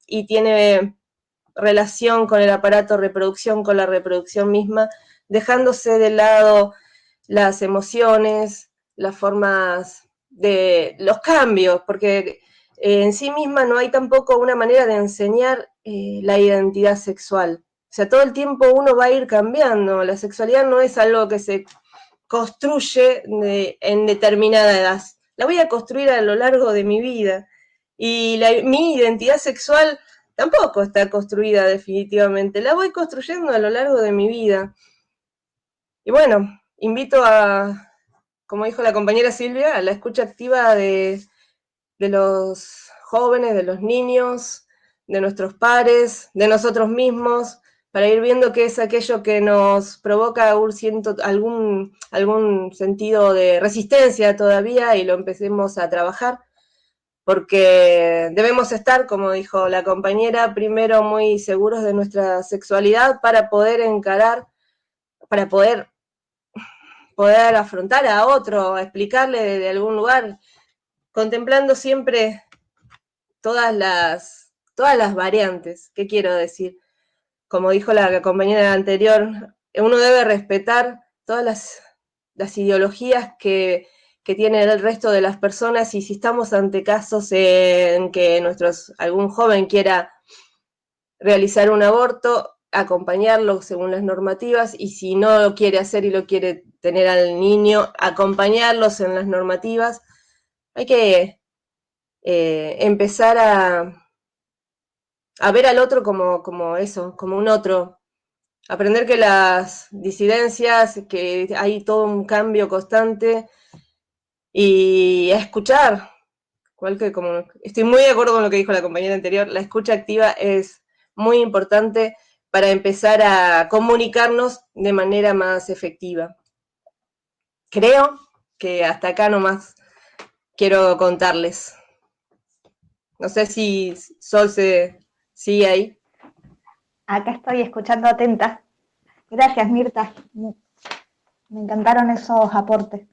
y tiene relación con el aparato de reproducción, con la reproducción misma, dejándose de lado las emociones, las formas de los cambios, porque en sí misma no hay tampoco una manera de enseñar la identidad sexual. O sea, todo el tiempo uno va a ir cambiando. La sexualidad no es algo que se construye en determinada edad. La voy a construir a lo largo de mi vida. Y mi identidad sexual tampoco está construida definitivamente. La voy construyendo a lo largo de mi vida. Y bueno, invito a, como dijo la compañera Silvia, a la escucha activa de los jóvenes, de los niños, de nuestros pares, de nosotros mismos, para ir viendo qué es aquello que nos provoca algún sentido de resistencia todavía y lo empecemos a trabajar, porque debemos estar, como dijo la compañera, primero muy seguros de nuestra sexualidad para poder encarar, para poder afrontar a otro, a explicarle de algún lugar, contemplando siempre todas las variantes. ¿Qué quiero decir? Como dijo la compañera anterior, uno debe respetar todas las ideologías que tiene el resto de las personas, y si estamos ante casos en que algún joven quiera realizar un aborto, acompañarlo según las normativas, y si no lo quiere hacer y lo quiere tener al niño, acompañarlos en las normativas. Hay que empezar a ver al otro como eso, como un otro. Aprender que las disidencias, que hay todo un cambio constante, y a escuchar. Estoy muy de acuerdo con lo que dijo la compañera anterior, la escucha activa es muy importante para empezar a comunicarnos de manera más efectiva. Creo que hasta acá nomás quiero contarles. No sé si Sol se sigue ahí. Acá estoy escuchando atenta. Gracias, Mirta. Me encantaron esos aportes.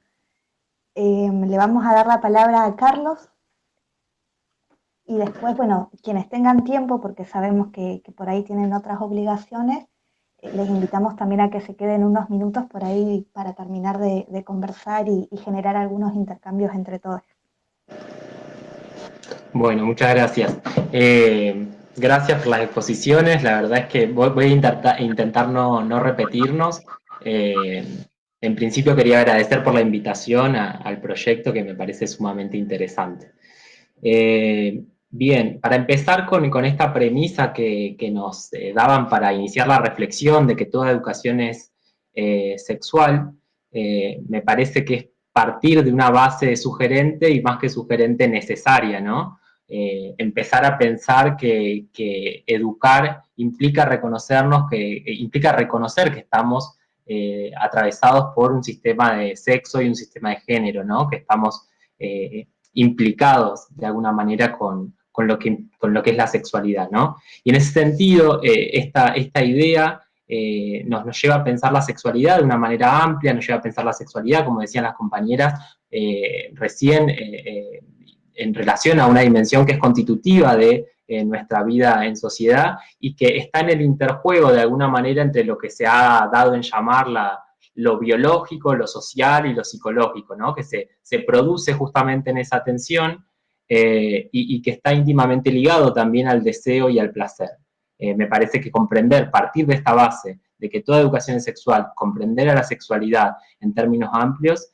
Le vamos a dar la palabra a Carlos y después, bueno, quienes tengan tiempo, porque sabemos que por ahí tienen otras obligaciones, les invitamos también a que se queden unos minutos por ahí para terminar de conversar y generar algunos intercambios entre todos. Bueno, muchas gracias. Gracias por las exposiciones. La verdad es que voy a intentar no repetirnos. En principio quería agradecer por la invitación al proyecto, que me parece sumamente interesante. Bien, para empezar con esta premisa que nos daban para iniciar la reflexión de que toda educación es sexual, me parece que es partir de una base sugerente y más que sugerente necesaria, ¿no? Empezar a pensar que educar implica implica reconocer que estamos atravesados por un sistema de sexo y un sistema de género, ¿no? Que estamos implicados de alguna manera con lo que es la sexualidad, ¿no? Y en ese sentido, esta idea nos lleva a pensar la sexualidad de una manera amplia, nos lleva a pensar la sexualidad, como decían las compañeras recién, en relación a una dimensión que es constitutiva de nuestra vida en sociedad y que está en el interjuego de alguna manera entre lo que se ha dado en llamar lo biológico, lo social y lo psicológico, ¿no? Que se produce justamente en esa tensión y que está íntimamente ligado también al deseo y al placer. Me parece que partir de esta base de que toda educación es sexual, comprender a la sexualidad en términos amplios,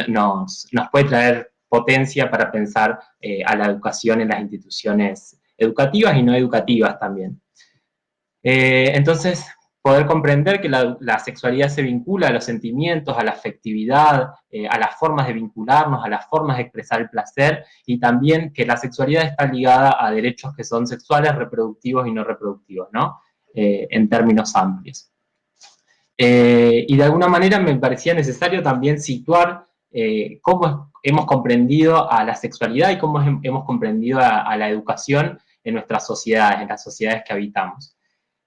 nos puede traer potencia para pensar a la educación en las instituciones educativas y no educativas también. Entonces, poder comprender que la sexualidad se vincula a los sentimientos, a la afectividad, a las formas de vincularnos, a las formas de expresar el placer, y también que la sexualidad está ligada a derechos que son sexuales, reproductivos y no reproductivos, ¿no? En términos amplios. Y de alguna manera me parecía necesario también situar cómo hemos comprendido a la sexualidad y cómo hemos comprendido a la educación en nuestras sociedades, en las sociedades que habitamos.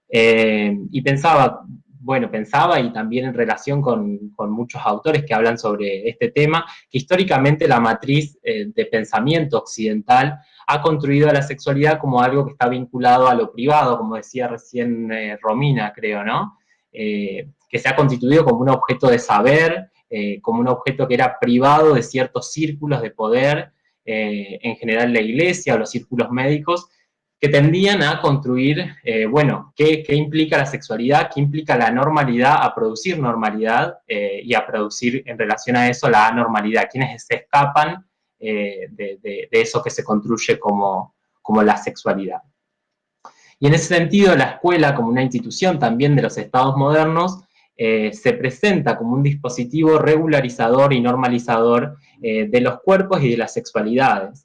Y pensaba y también en relación con muchos autores que hablan sobre este tema, que históricamente la matriz de pensamiento occidental ha construido a la sexualidad como algo que está vinculado a lo privado, como decía recién Romina, creo, ¿no? Que se ha constituido como un objeto de saber, como un objeto que era privado de ciertos círculos de poder, en general la iglesia o los círculos médicos, que tendían a construir, bueno, ¿qué implica la sexualidad? ¿Qué implica la normalidad? A producir normalidad y a producir en relación a eso la anormalidad. ¿Quiénes se escapan de eso que se construye como la sexualidad? Y en ese sentido, la escuela, como una institución también de los estados modernos, se presenta como un dispositivo regularizador y normalizador de los cuerpos y de las sexualidades.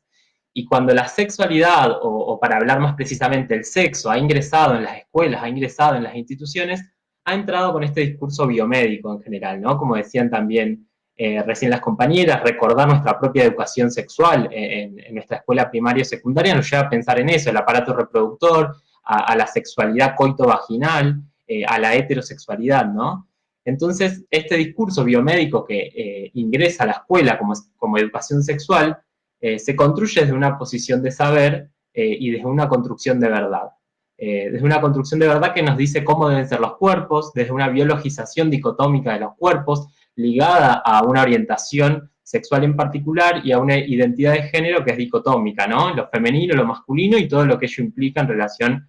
Y cuando la sexualidad, o para hablar más precisamente el sexo, ha ingresado en las escuelas, ha ingresado en las instituciones, ha entrado con este discurso biomédico en general, ¿no? Como decían también recién las compañeras, recordar nuestra propia educación sexual en nuestra escuela primaria y secundaria nos lleva a pensar en eso, el aparato reproductor, a la sexualidad coito-vaginal, a la heterosexualidad, ¿no? Entonces, este discurso biomédico que ingresa a la escuela como educación sexual, se construye desde una posición de saber y desde una construcción de verdad. Desde una construcción de verdad que nos dice cómo deben ser los cuerpos, desde una biologización dicotómica de los cuerpos, ligada a una orientación sexual en particular y a una identidad de género que es dicotómica, ¿no? Lo femenino, lo masculino y todo lo que ello implica en relación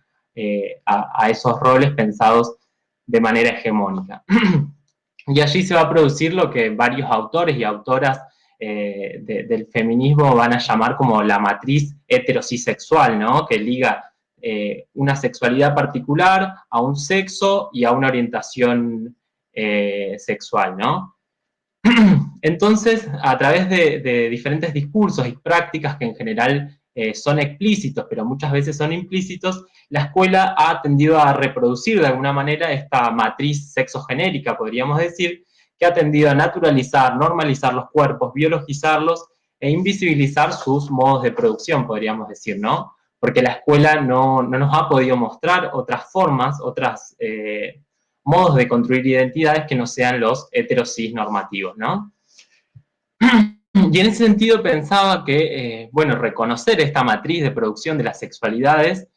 a esos roles pensados de manera hegemónica. Y allí se va a producir lo que varios autores y autoras del feminismo van a llamar como la matriz heterosexual, ¿no? Que liga una sexualidad particular a un sexo y a una orientación sexual, ¿no? Entonces, a través de diferentes discursos y prácticas que en general son explícitos, pero muchas veces son implícitos, la escuela ha tendido a reproducir de alguna manera esta matriz sexogenérica, podríamos decir, que ha tendido a naturalizar, normalizar los cuerpos, biologizarlos e invisibilizar sus modos de producción, podríamos decir, ¿no? Porque la escuela no nos ha podido mostrar otras formas, otras modos de construir identidades que no sean los heterosis normativos, ¿no? Y en ese sentido pensaba que, bueno, reconocer esta matriz de producción de las sexualidades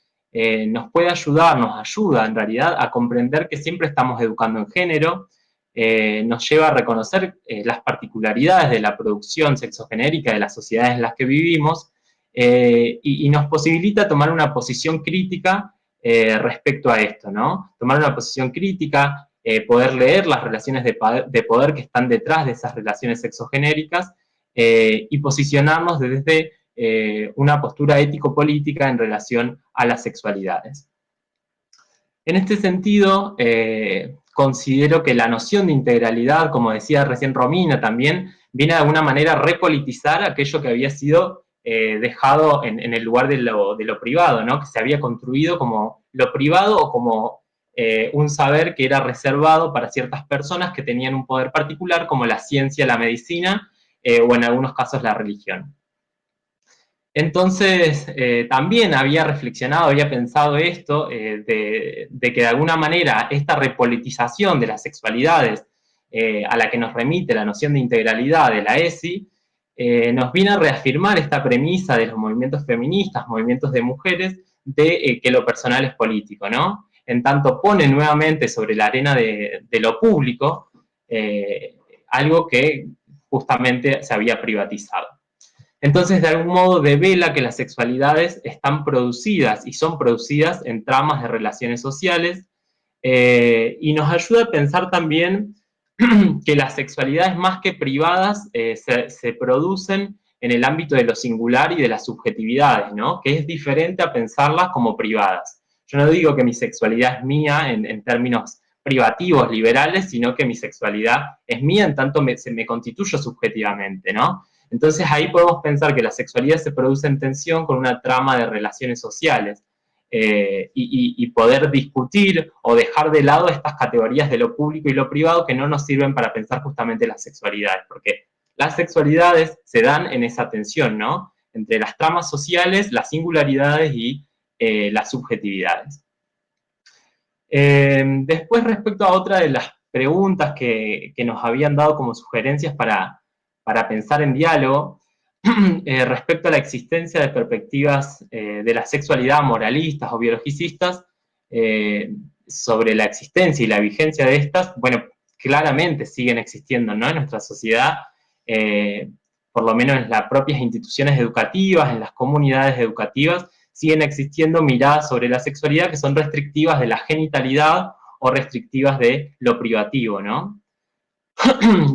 nos puede ayudar, nos ayuda en realidad a comprender que siempre estamos educando en género, nos lleva a reconocer las particularidades de la producción sexogenérica de las sociedades en las que vivimos y nos posibilita tomar una posición crítica respecto a esto, ¿no? Tomar una posición crítica, poder leer las relaciones de poder que están detrás de esas relaciones sexogenéricas y posicionarnos desde una postura ético-política en relación a las sexualidades. En este sentido, considero que la noción de integralidad, como decía recién Romina también, viene de alguna manera a repolitizar aquello que había sido dejado en el lugar de lo privado, ¿no? Que se había construido como lo privado o como un saber que era reservado para ciertas personas que tenían un poder particular, como la ciencia, la medicina, o en algunos casos la religión. Entonces, también había reflexionado, había pensado esto, de que de alguna manera esta repolitización de las sexualidades a la que nos remite la noción de integralidad de la ESI, nos viene a reafirmar esta premisa de los movimientos feministas, movimientos de mujeres, de que lo personal es político, ¿no? En tanto pone nuevamente sobre la arena de lo público algo que justamente se había privatizado. Entonces, de algún modo, devela que las sexualidades están producidas y son producidas en tramas de relaciones sociales y nos ayuda a pensar también que las sexualidades más que privadas se producen en el ámbito de lo singular y de las subjetividades, ¿no? Que es diferente a pensarlas como privadas. Yo no digo que mi sexualidad es mía en términos privativos, liberales, sino que mi sexualidad es mía en tanto me constituyo subjetivamente, ¿no? Entonces ahí podemos pensar que la sexualidad se produce en tensión con una trama de relaciones sociales y poder discutir o dejar de lado estas categorías de lo público y lo privado que no nos sirven para pensar justamente las sexualidades, porque las sexualidades se dan en esa tensión, ¿no? Entre las tramas sociales, las singularidades y las subjetividades. Después, respecto a otra de las preguntas que nos habían dado como sugerencias para pensar en diálogo, respecto a la existencia de perspectivas de la sexualidad moralistas o biologicistas, sobre la existencia y la vigencia de estas, bueno, claramente siguen existiendo, ¿no? En nuestra sociedad, por lo menos en las propias instituciones educativas, en las comunidades educativas, siguen existiendo miradas sobre la sexualidad que son restrictivas de la genitalidad o restrictivas de lo privativo, ¿no?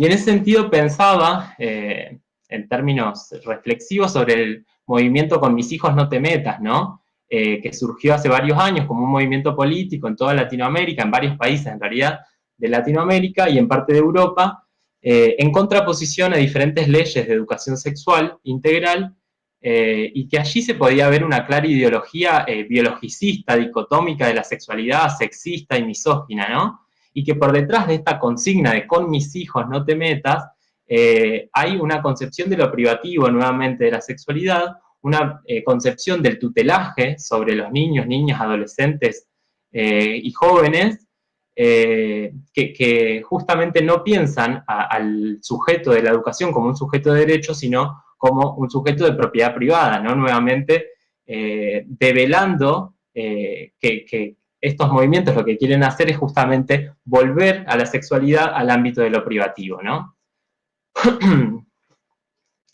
Y en ese sentido pensaba, en términos reflexivos, sobre el movimiento Con mis hijos no te metas, ¿no? Que surgió hace varios años como un movimiento político en toda Latinoamérica, en varios países en realidad de Latinoamérica y en parte de Europa, en contraposición a diferentes leyes de educación sexual integral, y que allí se podía ver una clara ideología biologicista, dicotómica de la sexualidad, sexista y misógina, ¿no? Y que por detrás de esta consigna de con mis hijos no te metas, hay una concepción de lo privativo nuevamente de la sexualidad, una concepción del tutelaje sobre los niños, niñas, adolescentes y jóvenes, que justamente no piensan al sujeto de la educación como un sujeto de derecho, sino como un sujeto de propiedad privada, ¿no? Nuevamente develando que estos movimientos lo que quieren hacer es justamente volver a la sexualidad al ámbito de lo privativo, ¿no?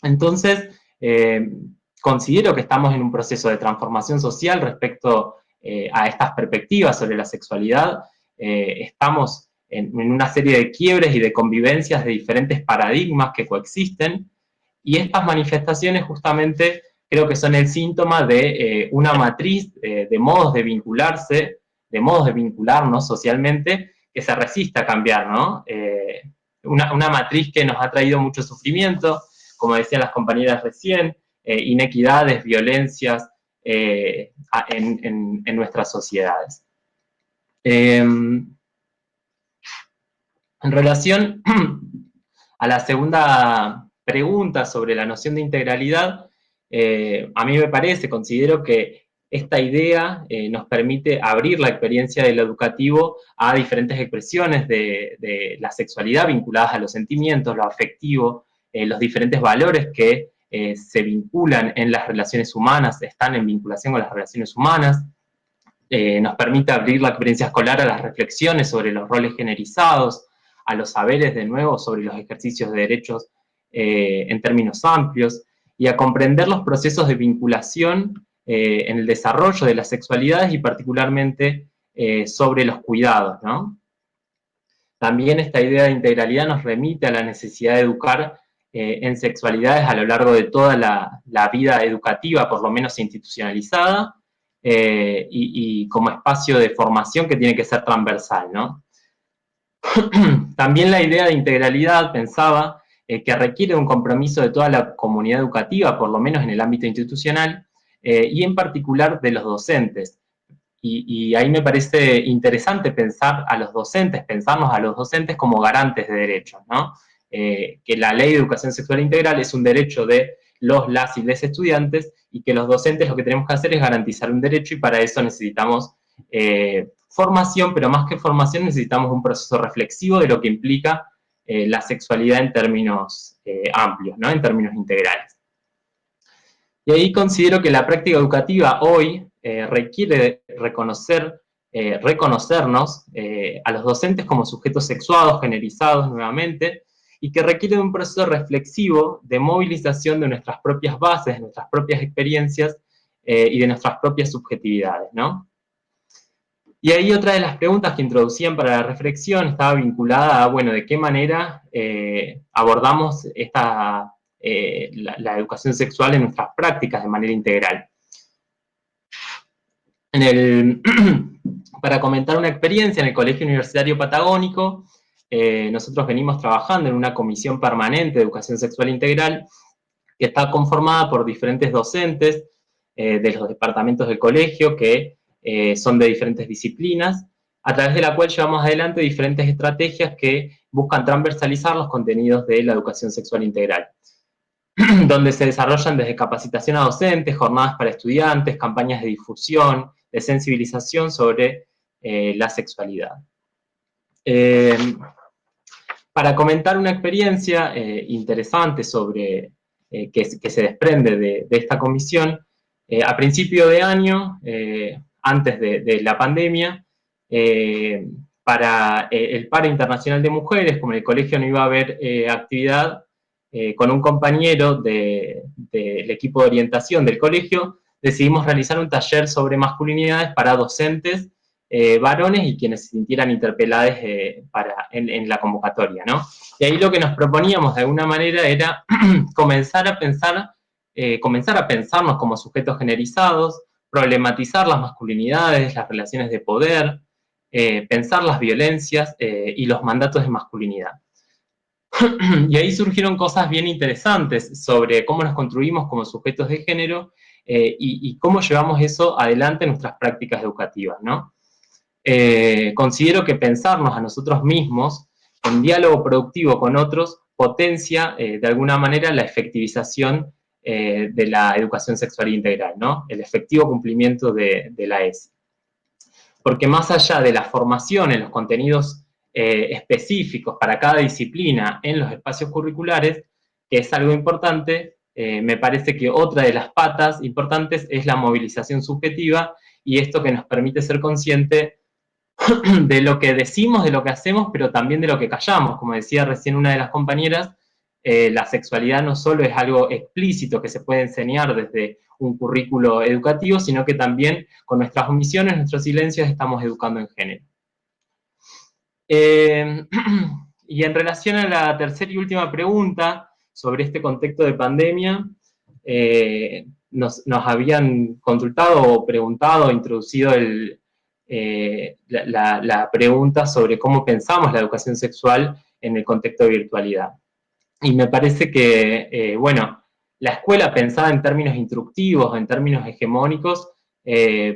Entonces, considero que estamos en un proceso de transformación social respecto a estas perspectivas sobre la sexualidad. Estamos en una serie de quiebres y de convivencias de diferentes paradigmas que coexisten, y estas manifestaciones justamente creo que son el síntoma de una matriz de modos de vincularse, de modos de vincularnos socialmente, que se resiste a cambiar, ¿no? Una matriz que nos ha traído mucho sufrimiento, como decían las compañeras recién, inequidades, violencias en nuestras sociedades. En relación a la segunda pregunta sobre la noción de integralidad, a mí me parece, considero que esta idea nos permite abrir la experiencia del educativo a diferentes expresiones de la sexualidad vinculadas a los sentimientos, lo afectivo, los diferentes valores que se vinculan en las relaciones humanas, están en vinculación con las relaciones humanas. Nos permite abrir la experiencia escolar a las reflexiones sobre los roles generizados, a los saberes, de nuevo, sobre los ejercicios de derechos en términos amplios, y a comprender los procesos de vinculación en el desarrollo de las sexualidades y particularmente sobre los cuidados, ¿no? También esta idea de integralidad nos remite a la necesidad de educar en sexualidades a lo largo de toda la vida educativa, por lo menos institucionalizada, y como espacio de formación que tiene que ser transversal, ¿no? También la idea de integralidad, pensaba, que requiere un compromiso de toda la comunidad educativa, por lo menos en el ámbito institucional, y en particular de los docentes. Y ahí me parece interesante pensar a los docentes, pensarnos a los docentes como garantes de derechos, ¿no? Que la ley de educación sexual integral es un derecho de los, las y les estudiantes, y que los docentes lo que tenemos que hacer es garantizar un derecho, y para eso necesitamos formación, pero más que formación necesitamos un proceso reflexivo de lo que implica la sexualidad en términos amplios, ¿no? En términos integrales. Y ahí considero que la práctica educativa hoy requiere reconocernos a los docentes como sujetos sexuados, generizados nuevamente, y que requiere de un proceso reflexivo de movilización de nuestras propias bases, de nuestras propias experiencias y de nuestras propias subjetividades, ¿no? Y ahí otra de las preguntas que introducían para la reflexión estaba vinculada a, bueno, de qué manera abordamos la educación sexual en nuestras prácticas de manera integral. Para comentar una experiencia en el Colegio Universitario Patagónico, nosotros venimos trabajando en una comisión permanente de educación sexual integral que está conformada por diferentes docentes de los departamentos del colegio que son de diferentes disciplinas, a través de la cual llevamos adelante diferentes estrategias que buscan transversalizar los contenidos de la educación sexual integral, donde se desarrollan desde capacitación a docentes, jornadas para estudiantes, campañas de difusión, de sensibilización sobre la sexualidad. Para comentar una experiencia interesante sobre que se desprende de esta comisión, a principio de año, antes de la pandemia, para el Paro Internacional de Mujeres, como en el colegio no iba a haber actividad, con un compañero del equipo de orientación del colegio, decidimos realizar un taller sobre masculinidades para docentes varones y quienes se sintieran interpelados en la convocatoria, ¿no? Y ahí lo que nos proponíamos de alguna manera era comenzar a pensarnos como sujetos generizados, problematizar las masculinidades, las relaciones de poder, pensar las violencias y los mandatos de masculinidad. Y ahí surgieron cosas bien interesantes sobre cómo nos construimos como sujetos de género y cómo llevamos eso adelante en nuestras prácticas educativas, ¿no? Considero que pensarnos a nosotros mismos en diálogo productivo con otros potencia de alguna manera la efectivización de la educación sexual integral, ¿no? El efectivo cumplimiento de la ESI. Porque más allá de la formación en los contenidos específicos para cada disciplina en los espacios curriculares, que es algo importante, me parece que otra de las patas importantes es la movilización subjetiva y esto que nos permite ser consciente de lo que decimos, de lo que hacemos, pero también de lo que callamos. Como decía recién una de las compañeras, la sexualidad no solo es algo explícito que se puede enseñar desde un currículo educativo, sino que también con nuestras omisiones, nuestros silencios, estamos educando en género. Y en relación a la tercera y última pregunta sobre este contexto de pandemia, nos habían consultado o preguntado, introducido la pregunta sobre cómo pensamos la educación sexual en el contexto de virtualidad. Y me parece que, bueno, la escuela pensada en términos instructivos, en términos hegemónicos,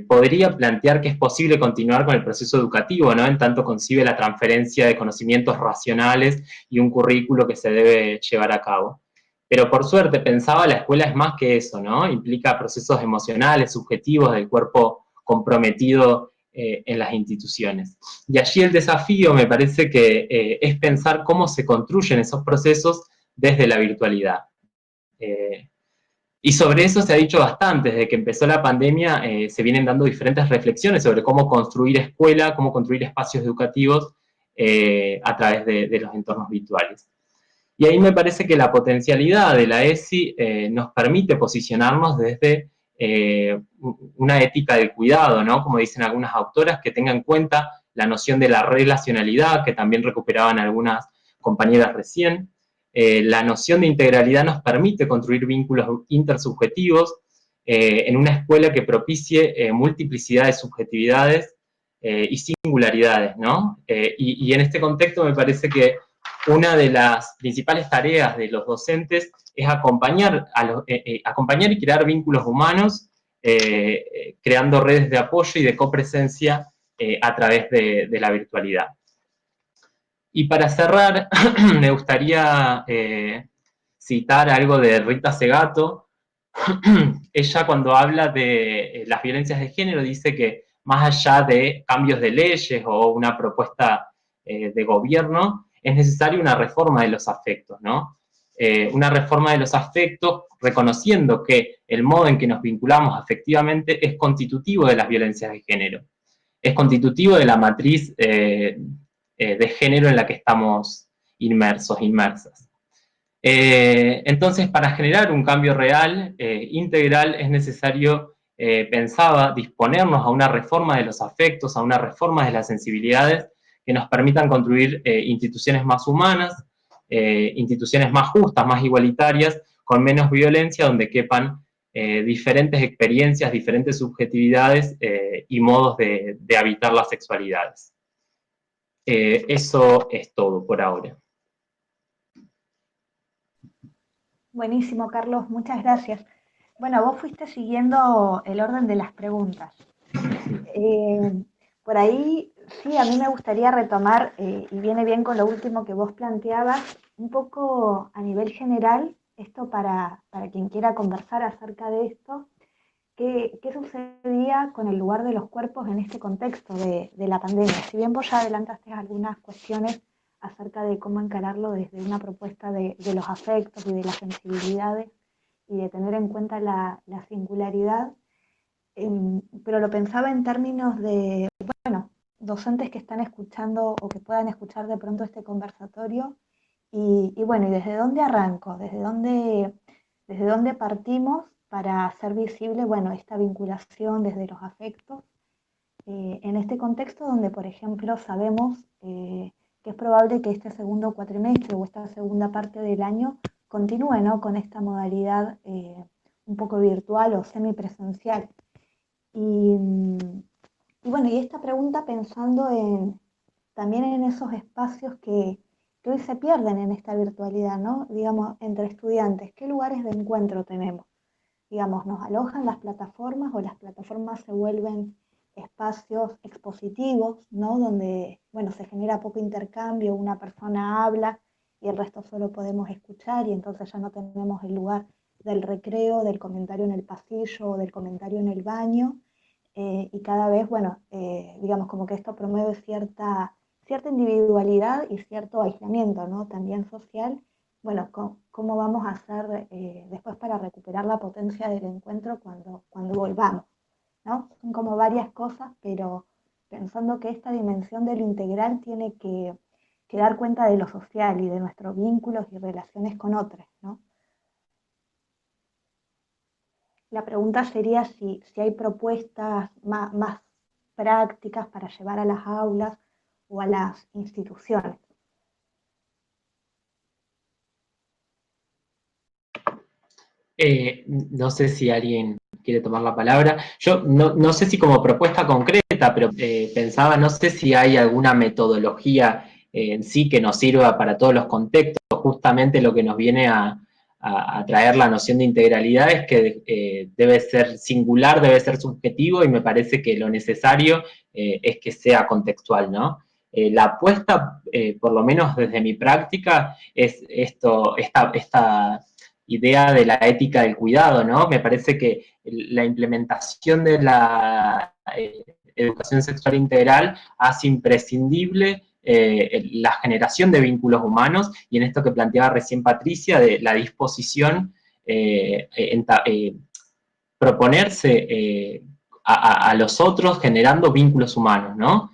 podría plantear que es posible continuar con el proceso educativo, ¿no? En tanto concibe la transferencia de conocimientos racionales y un currículo que se debe llevar a cabo. Pero por suerte, pensaba, la escuela es más que eso, ¿no? Implica procesos emocionales, subjetivos, del cuerpo comprometido en las instituciones. Y allí el desafío me parece que es pensar cómo se construyen esos procesos desde la virtualidad. Y sobre eso se ha dicho bastante, desde que empezó la pandemia se vienen dando diferentes reflexiones sobre cómo construir escuela, cómo construir espacios educativos a través de los entornos virtuales. Y ahí me parece que la potencialidad de la ESI nos permite posicionarnos desde una ética del cuidado, ¿no? Como dicen algunas autoras, que tenga en cuenta la noción de la relacionalidad, que también recuperaban algunas compañeras recién. La noción de integralidad nos permite construir vínculos intersubjetivos en una escuela que propicie multiplicidad de subjetividades y singularidades, ¿no? Y en este contexto me parece que una de las principales tareas de los docentes es acompañar y crear vínculos humanos, creando redes de apoyo y de copresencia a través de la virtualidad. Y para cerrar, me gustaría citar algo de Rita Segato. Ella, cuando habla de las violencias de género, dice que más allá de cambios de leyes o una propuesta de gobierno, es necesaria una reforma de los afectos, ¿no? Una reforma de los afectos reconociendo que el modo en que nos vinculamos afectivamente es constitutivo de las violencias de género, es constitutivo de la matriz de género en la que estamos inmersos, inmersas. Entonces, para generar un cambio real, integral, es necesario, pensaba, disponernos a una reforma de los afectos, a una reforma de las sensibilidades que nos permitan construir instituciones más humanas, instituciones más justas, más igualitarias, con menos violencia, donde quepan diferentes experiencias, diferentes subjetividades y modos de habitar las sexualidades. Eso es todo por ahora. Buenísimo, Carlos, muchas gracias. Bueno, vos fuiste siguiendo el orden de las preguntas. Por ahí, sí, a mí me gustaría retomar, y viene bien con lo último que vos planteabas, un poco a nivel general, esto para quien quiera conversar acerca de esto, ¿qué sucedía con el lugar de los cuerpos en este contexto de la pandemia? Si bien vos ya adelantaste algunas cuestiones acerca de cómo encararlo desde una propuesta de los afectos y de las sensibilidades y de tener en cuenta la singularidad, pero lo pensaba en términos de, bueno, docentes que están escuchando o que puedan escuchar de pronto este conversatorio Y bueno, ¿y desde dónde arranco? Desde dónde partimos para hacer visible, bueno, esta vinculación desde los afectos? En este contexto donde, por ejemplo, sabemos que es probable que este segundo cuatrimestre o esta segunda parte del año continúe, ¿no?, con esta modalidad un poco virtual o semipresencial. Y, y bueno, y esta pregunta pensando también en esos espacios que hoy se pierden en esta virtualidad, ¿no? Digamos, entre estudiantes, ¿qué lugares de encuentro tenemos? Digamos, ¿nos alojan las plataformas o las plataformas se vuelven espacios expositivos, ¿no?, donde, bueno, se genera poco intercambio, una persona habla y el resto solo podemos escuchar, y entonces ya no tenemos el lugar del recreo, del comentario en el pasillo o del comentario en el baño, y cada vez, bueno, digamos, como que esto promueve cierta individualidad y cierto aislamiento, ¿no?, también social. Bueno, ¿cómo vamos a hacer después para recuperar la potencia del encuentro cuando volvamos, ¿no? Son como varias cosas, pero pensando que esta dimensión de lo integral tiene que dar cuenta de lo social y de nuestros vínculos y relaciones con otros, ¿no? La pregunta sería si hay propuestas más prácticas para llevar a las aulas o a las instituciones. No sé si alguien quiere tomar la palabra. Yo no sé si como propuesta concreta, pero pensaba, no sé si hay alguna metodología en sí que nos sirva para todos los contextos. Justamente lo que nos viene a traer la noción de integralidad es que debe ser singular, debe ser subjetivo, y me parece que lo necesario es que sea contextual, ¿no? La apuesta, por lo menos desde mi práctica, es esta idea de la ética del cuidado, ¿no? Me parece que la implementación de la educación sexual integral hace imprescindible la generación de vínculos humanos, y en esto que planteaba recién Patricia, de la disposición proponerse a los otros generando vínculos humanos, ¿no?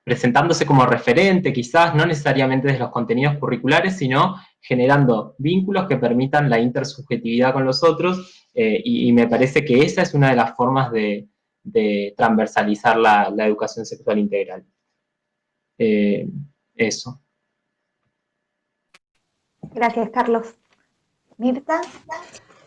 Presentándose como referente, quizás, no necesariamente desde los contenidos curriculares, sino generando vínculos que permitan la intersubjetividad con los otros, y me parece que esa es una de las formas de transversalizar la educación sexual integral. Eso. Gracias, Carlos. Mirta.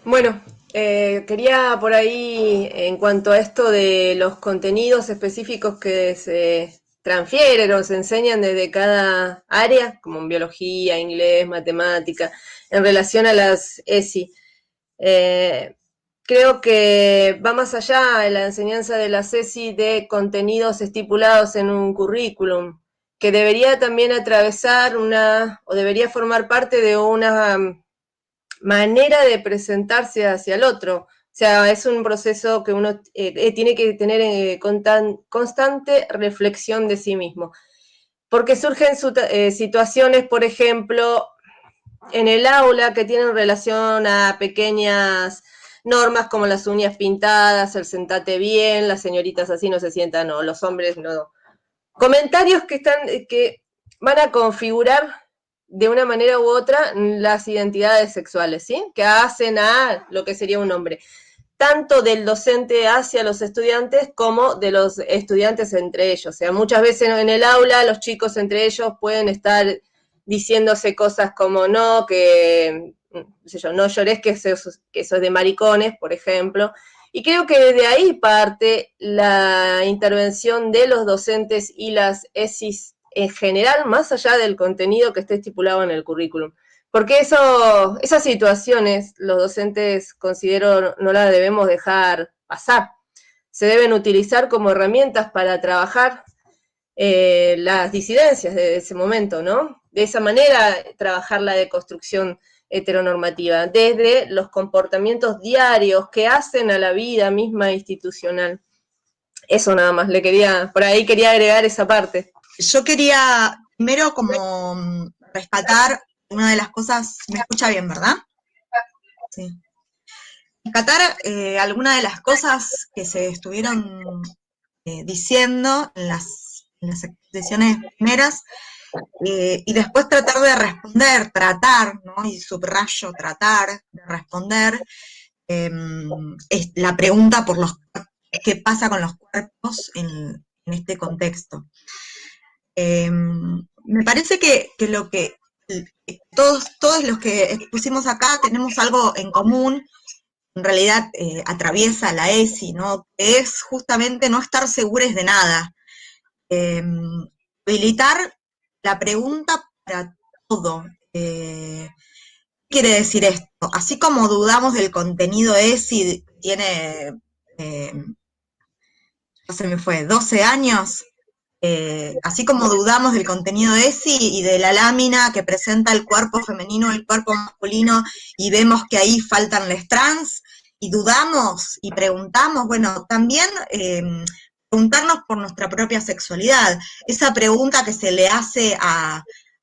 Bueno, quería por ahí, en cuanto a esto de los contenidos específicos que se transfieren o se enseñan desde cada área, como en biología, inglés, matemática, en relación a las ESI. Creo que va más allá de la enseñanza de las ESI de contenidos estipulados en un currículum, que debería también atravesar o debería formar parte de una manera de presentarse hacia el otro. O sea, es un proceso que uno tiene que tener constante reflexión de sí mismo. Porque surgen situaciones, por ejemplo, en el aula que tienen relación a pequeñas normas como las uñas pintadas, el sentate bien, las señoritas así no se sientan, o los hombres no. Comentarios que van a configurar de una manera u otra las identidades sexuales, ¿sí? Que hacen a lo que sería un hombre, tanto del docente hacia los estudiantes como de los estudiantes entre ellos. O sea, muchas veces en el aula los chicos entre ellos pueden estar diciéndose cosas como no, que, no sé yo, no llores que eso es de maricones, por ejemplo. Y creo que de ahí parte la intervención de los docentes y las ESIs en general, más allá del contenido que esté estipulado en el currículum. Porque esas situaciones los docentes, considero, no las debemos dejar pasar. Se deben utilizar como herramientas para trabajar las disidencias de ese momento, ¿no? De esa manera trabajar la deconstrucción heteronormativa, desde los comportamientos diarios que hacen a la vida misma institucional. Eso nada más, por ahí quería agregar esa parte. Yo quería primero como rescatar una de las cosas, me escucha bien, ¿verdad? Sí. Rescatar alguna de las cosas que se estuvieron diciendo en las exposiciones primeras, y después tratar de responder, tratar, ¿no? Y subrayo tratar de responder es la pregunta por qué pasa con los cuerpos en este contexto. Me parece que todos los que expusimos acá tenemos algo en común, en realidad atraviesa la ESI, ¿no? Que es justamente no estar seguros de nada. Habilitar la pregunta para todo. ¿Qué quiere decir esto? Así como dudamos del contenido ESI, tiene, ya se me fue, 12 años, así como dudamos del contenido de ESI y de la lámina que presenta el cuerpo femenino y el cuerpo masculino y vemos que ahí faltan les trans y dudamos y preguntamos, bueno, también preguntarnos por nuestra propia sexualidad, esa pregunta que se le hace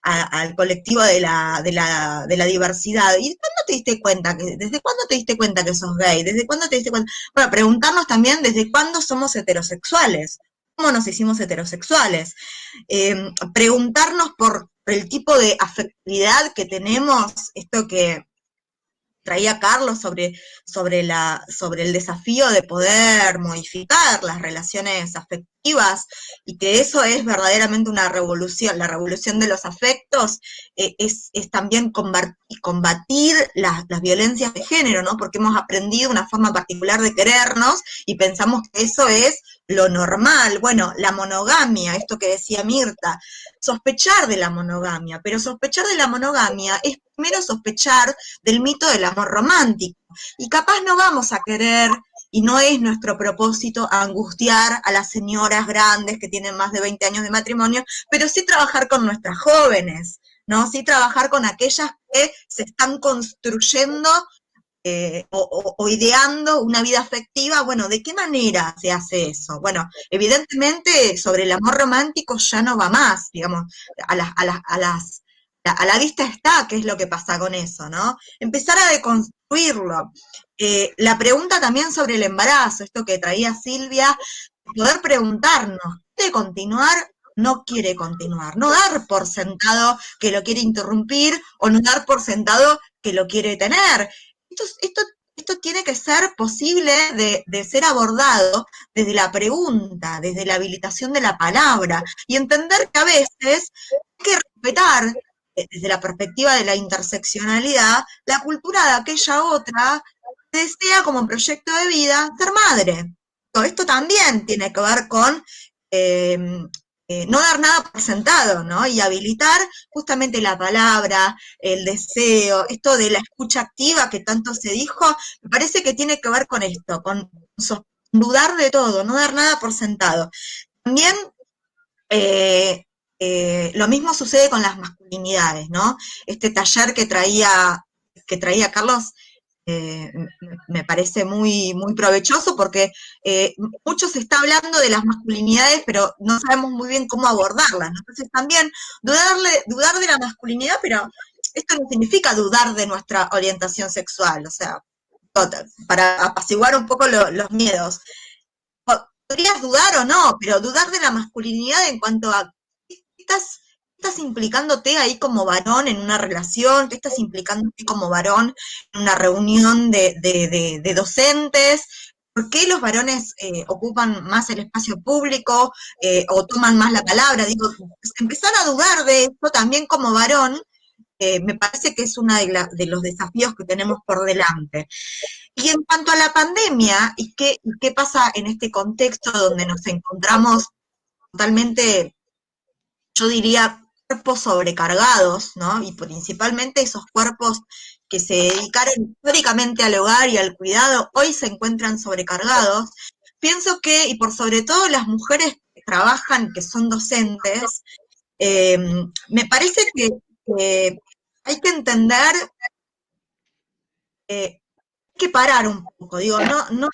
al colectivo de la diversidad. ¿Y cuándo te diste cuenta? ¿Desde cuándo te diste cuenta que sos gay? ¿Desde cuándo te diste cuenta? Bueno, preguntarnos también desde cuándo somos heterosexuales. ¿Cómo nos hicimos heterosexuales? Preguntarnos por el tipo de afectividad que tenemos, esto que traía Carlos sobre el desafío de poder modificar las relaciones afectivas y que eso es verdaderamente una revolución. La revolución de los afectos es también combatir las violencias de género, ¿no? Porque hemos aprendido una forma particular de querernos y pensamos que eso es lo normal. Bueno, la monogamia, esto que decía Mirta, sospechar de la monogamia, pero sospechar de la monogamia es primero sospechar del mito del amor romántico. Y capaz no vamos a querer, y no es nuestro propósito, angustiar a las señoras grandes que tienen más de 20 años de matrimonio, pero sí trabajar con nuestras jóvenes, ¿no? Sí trabajar con aquellas que se están construyendo o ideando una vida afectiva. Bueno, ¿de qué manera se hace eso? Bueno, evidentemente sobre el amor romántico ya no va más, digamos, a la vista está qué es lo que pasa con eso, ¿no? Empezar a deconstruirlo. La pregunta también sobre el embarazo, esto que traía Silvia, poder preguntarnos, ¿quiere continuar? No quiere continuar, no dar por sentado que lo quiere interrumpir o no dar por sentado que lo quiere tener. Esto tiene que ser posible de ser abordado desde la pregunta, desde la habilitación de la palabra y entender que a veces hay que respetar desde la perspectiva de la interseccionalidad la cultura de aquella otra que desea como proyecto de vida ser madre. Esto también tiene que ver con no dar nada por sentado, ¿no? Y habilitar justamente la palabra, el deseo, esto de la escucha activa que tanto se dijo, me parece que tiene que ver con esto, con dudar de todo, no dar nada por sentado. También lo mismo sucede con las masculinidades, ¿no? Este taller que traía Carlos me parece muy, muy provechoso porque mucho se está hablando de las masculinidades, pero no sabemos muy bien cómo abordarlas, ¿no? Entonces también dudar de la masculinidad, pero esto no significa dudar de nuestra orientación sexual, o sea, para apaciguar un poco los miedos. Podrías dudar o no, pero dudar de la masculinidad en cuanto a qué estás implicándote ahí como varón en una relación, qué estás implicándote como varón en una reunión de docentes, por qué los varones ocupan más el espacio público o toman más la palabra. Digo, empezar a dudar de esto también como varón, me parece que es uno de los desafíos que tenemos por delante. Y en cuanto a la pandemia, ¿y qué pasa en este contexto donde nos encontramos totalmente, yo diría, cuerpos sobrecargados, ¿no? Y principalmente esos cuerpos que se dedicaron históricamente al hogar y al cuidado, hoy se encuentran sobrecargados. Pienso que, y por sobre todo las mujeres que trabajan, que son docentes, me parece que hay que entender que parar un poco, digo, no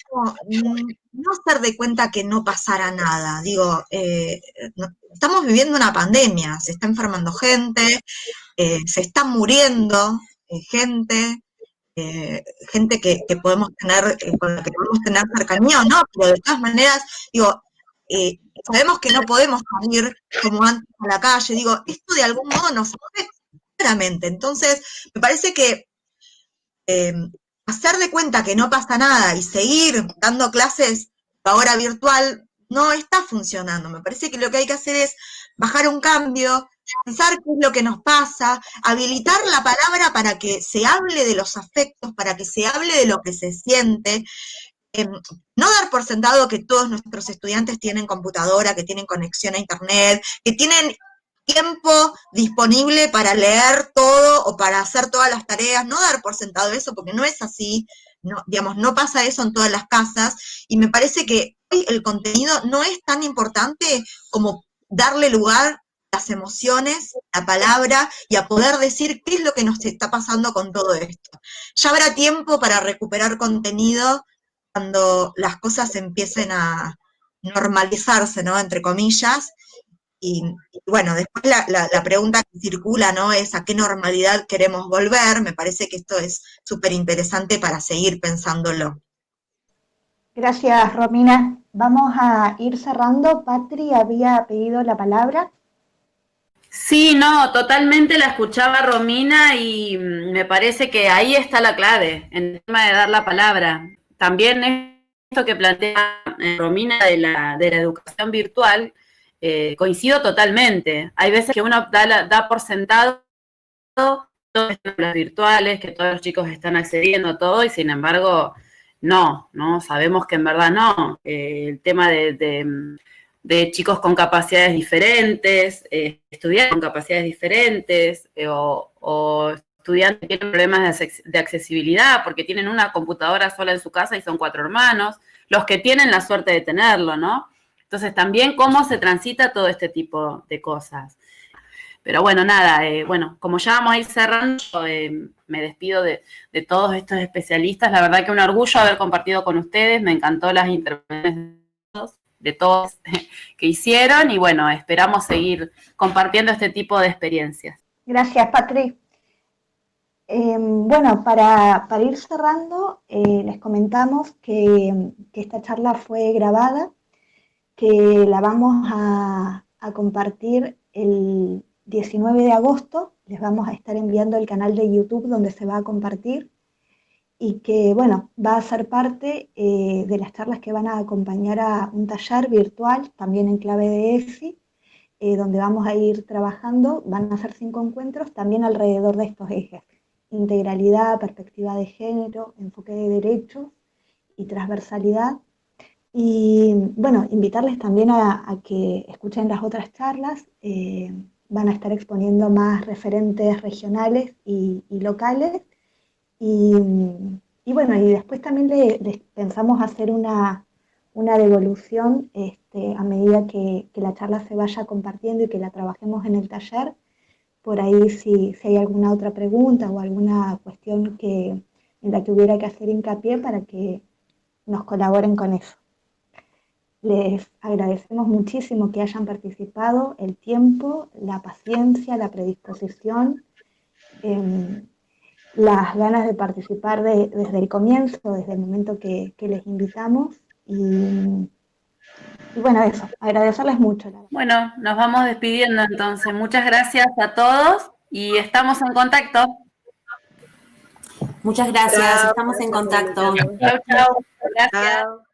hacer de cuenta que no pasara nada, digo, estamos viviendo una pandemia, se está enfermando gente, se está muriendo gente, gente que podemos tener, con la que podemos tener cercanía o no, pero de todas maneras, digo, sabemos que no podemos salir como antes a la calle, digo, esto de algún modo nos afecta claramente. Entonces, me parece que hacer de cuenta que no pasa nada y seguir dando clases ahora virtual no está funcionando. Me parece que lo que hay que hacer es bajar un cambio, pensar qué es lo que nos pasa, habilitar la palabra para que se hable de los afectos, para que se hable de lo que se siente. No dar por sentado que todos nuestros estudiantes tienen computadora, que tienen conexión a internet, que tienen tiempo disponible para leer todo o para hacer todas las tareas, no dar por sentado eso, porque no es así, no, digamos, no pasa eso en todas las casas, y me parece que hoy el contenido no es tan importante como darle lugar a las emociones, a la palabra, y a poder decir qué es lo que nos está pasando con todo esto. Ya habrá tiempo para recuperar contenido cuando las cosas empiecen a normalizarse, ¿no? Entre comillas. Y bueno, después la pregunta que circula, ¿no? Es a qué normalidad queremos volver. Me parece que esto es súper interesante para seguir pensándolo. Gracias, Romina. Vamos a ir cerrando. Patri había pedido la palabra. Sí, no, totalmente la escuchaba Romina y me parece que ahí está la clave, en el tema de dar la palabra. También esto que plantea Romina de la educación virtual, coincido totalmente. Hay veces que uno da por sentado todas las virtuales, que todos los chicos están accediendo a todo y sin embargo no, sabemos que en verdad no. El tema de chicos con capacidades diferentes, estudiantes con capacidades diferentes, o estudiantes que tienen problemas de accesibilidad porque tienen una computadora sola en su casa y son 4 hermanos, los que tienen la suerte de tenerlo, ¿no? Entonces también cómo se transita todo este tipo de cosas. Pero bueno, nada, bueno, como ya vamos a ir cerrando, me despido de todos estos especialistas. La verdad que un orgullo haber compartido con ustedes, me encantó las intervenciones de todos que hicieron y bueno, esperamos seguir compartiendo este tipo de experiencias. Gracias, Patri. Bueno, para ir cerrando, les comentamos que esta charla fue grabada, que la vamos a compartir el 19 de agosto, les vamos a estar enviando el canal de YouTube donde se va a compartir y que, bueno, va a ser parte de las charlas que van a acompañar a un taller virtual, también en clave de ESI, donde vamos a ir trabajando, van a ser 5 encuentros también alrededor de estos ejes: integralidad, perspectiva de género, enfoque de derechos y transversalidad. Y bueno, invitarles también a que escuchen las otras charlas. Van a estar exponiendo más referentes regionales y locales. Y bueno, y después también les pensamos hacer una devolución a medida que la charla se vaya compartiendo y que la trabajemos en el taller. Por ahí si hay alguna otra pregunta o alguna cuestión en la que hubiera que hacer hincapié para que nos colaboren con eso. Les agradecemos muchísimo que hayan participado, el tiempo, la paciencia, la predisposición, las ganas de participar desde el comienzo, desde el momento que les invitamos. Y bueno, eso, agradecerles mucho. Bueno, nos vamos despidiendo entonces. Muchas gracias a todos y estamos en contacto. Muchas gracias, estamos en contacto. Chau, chau. Gracias. Chao.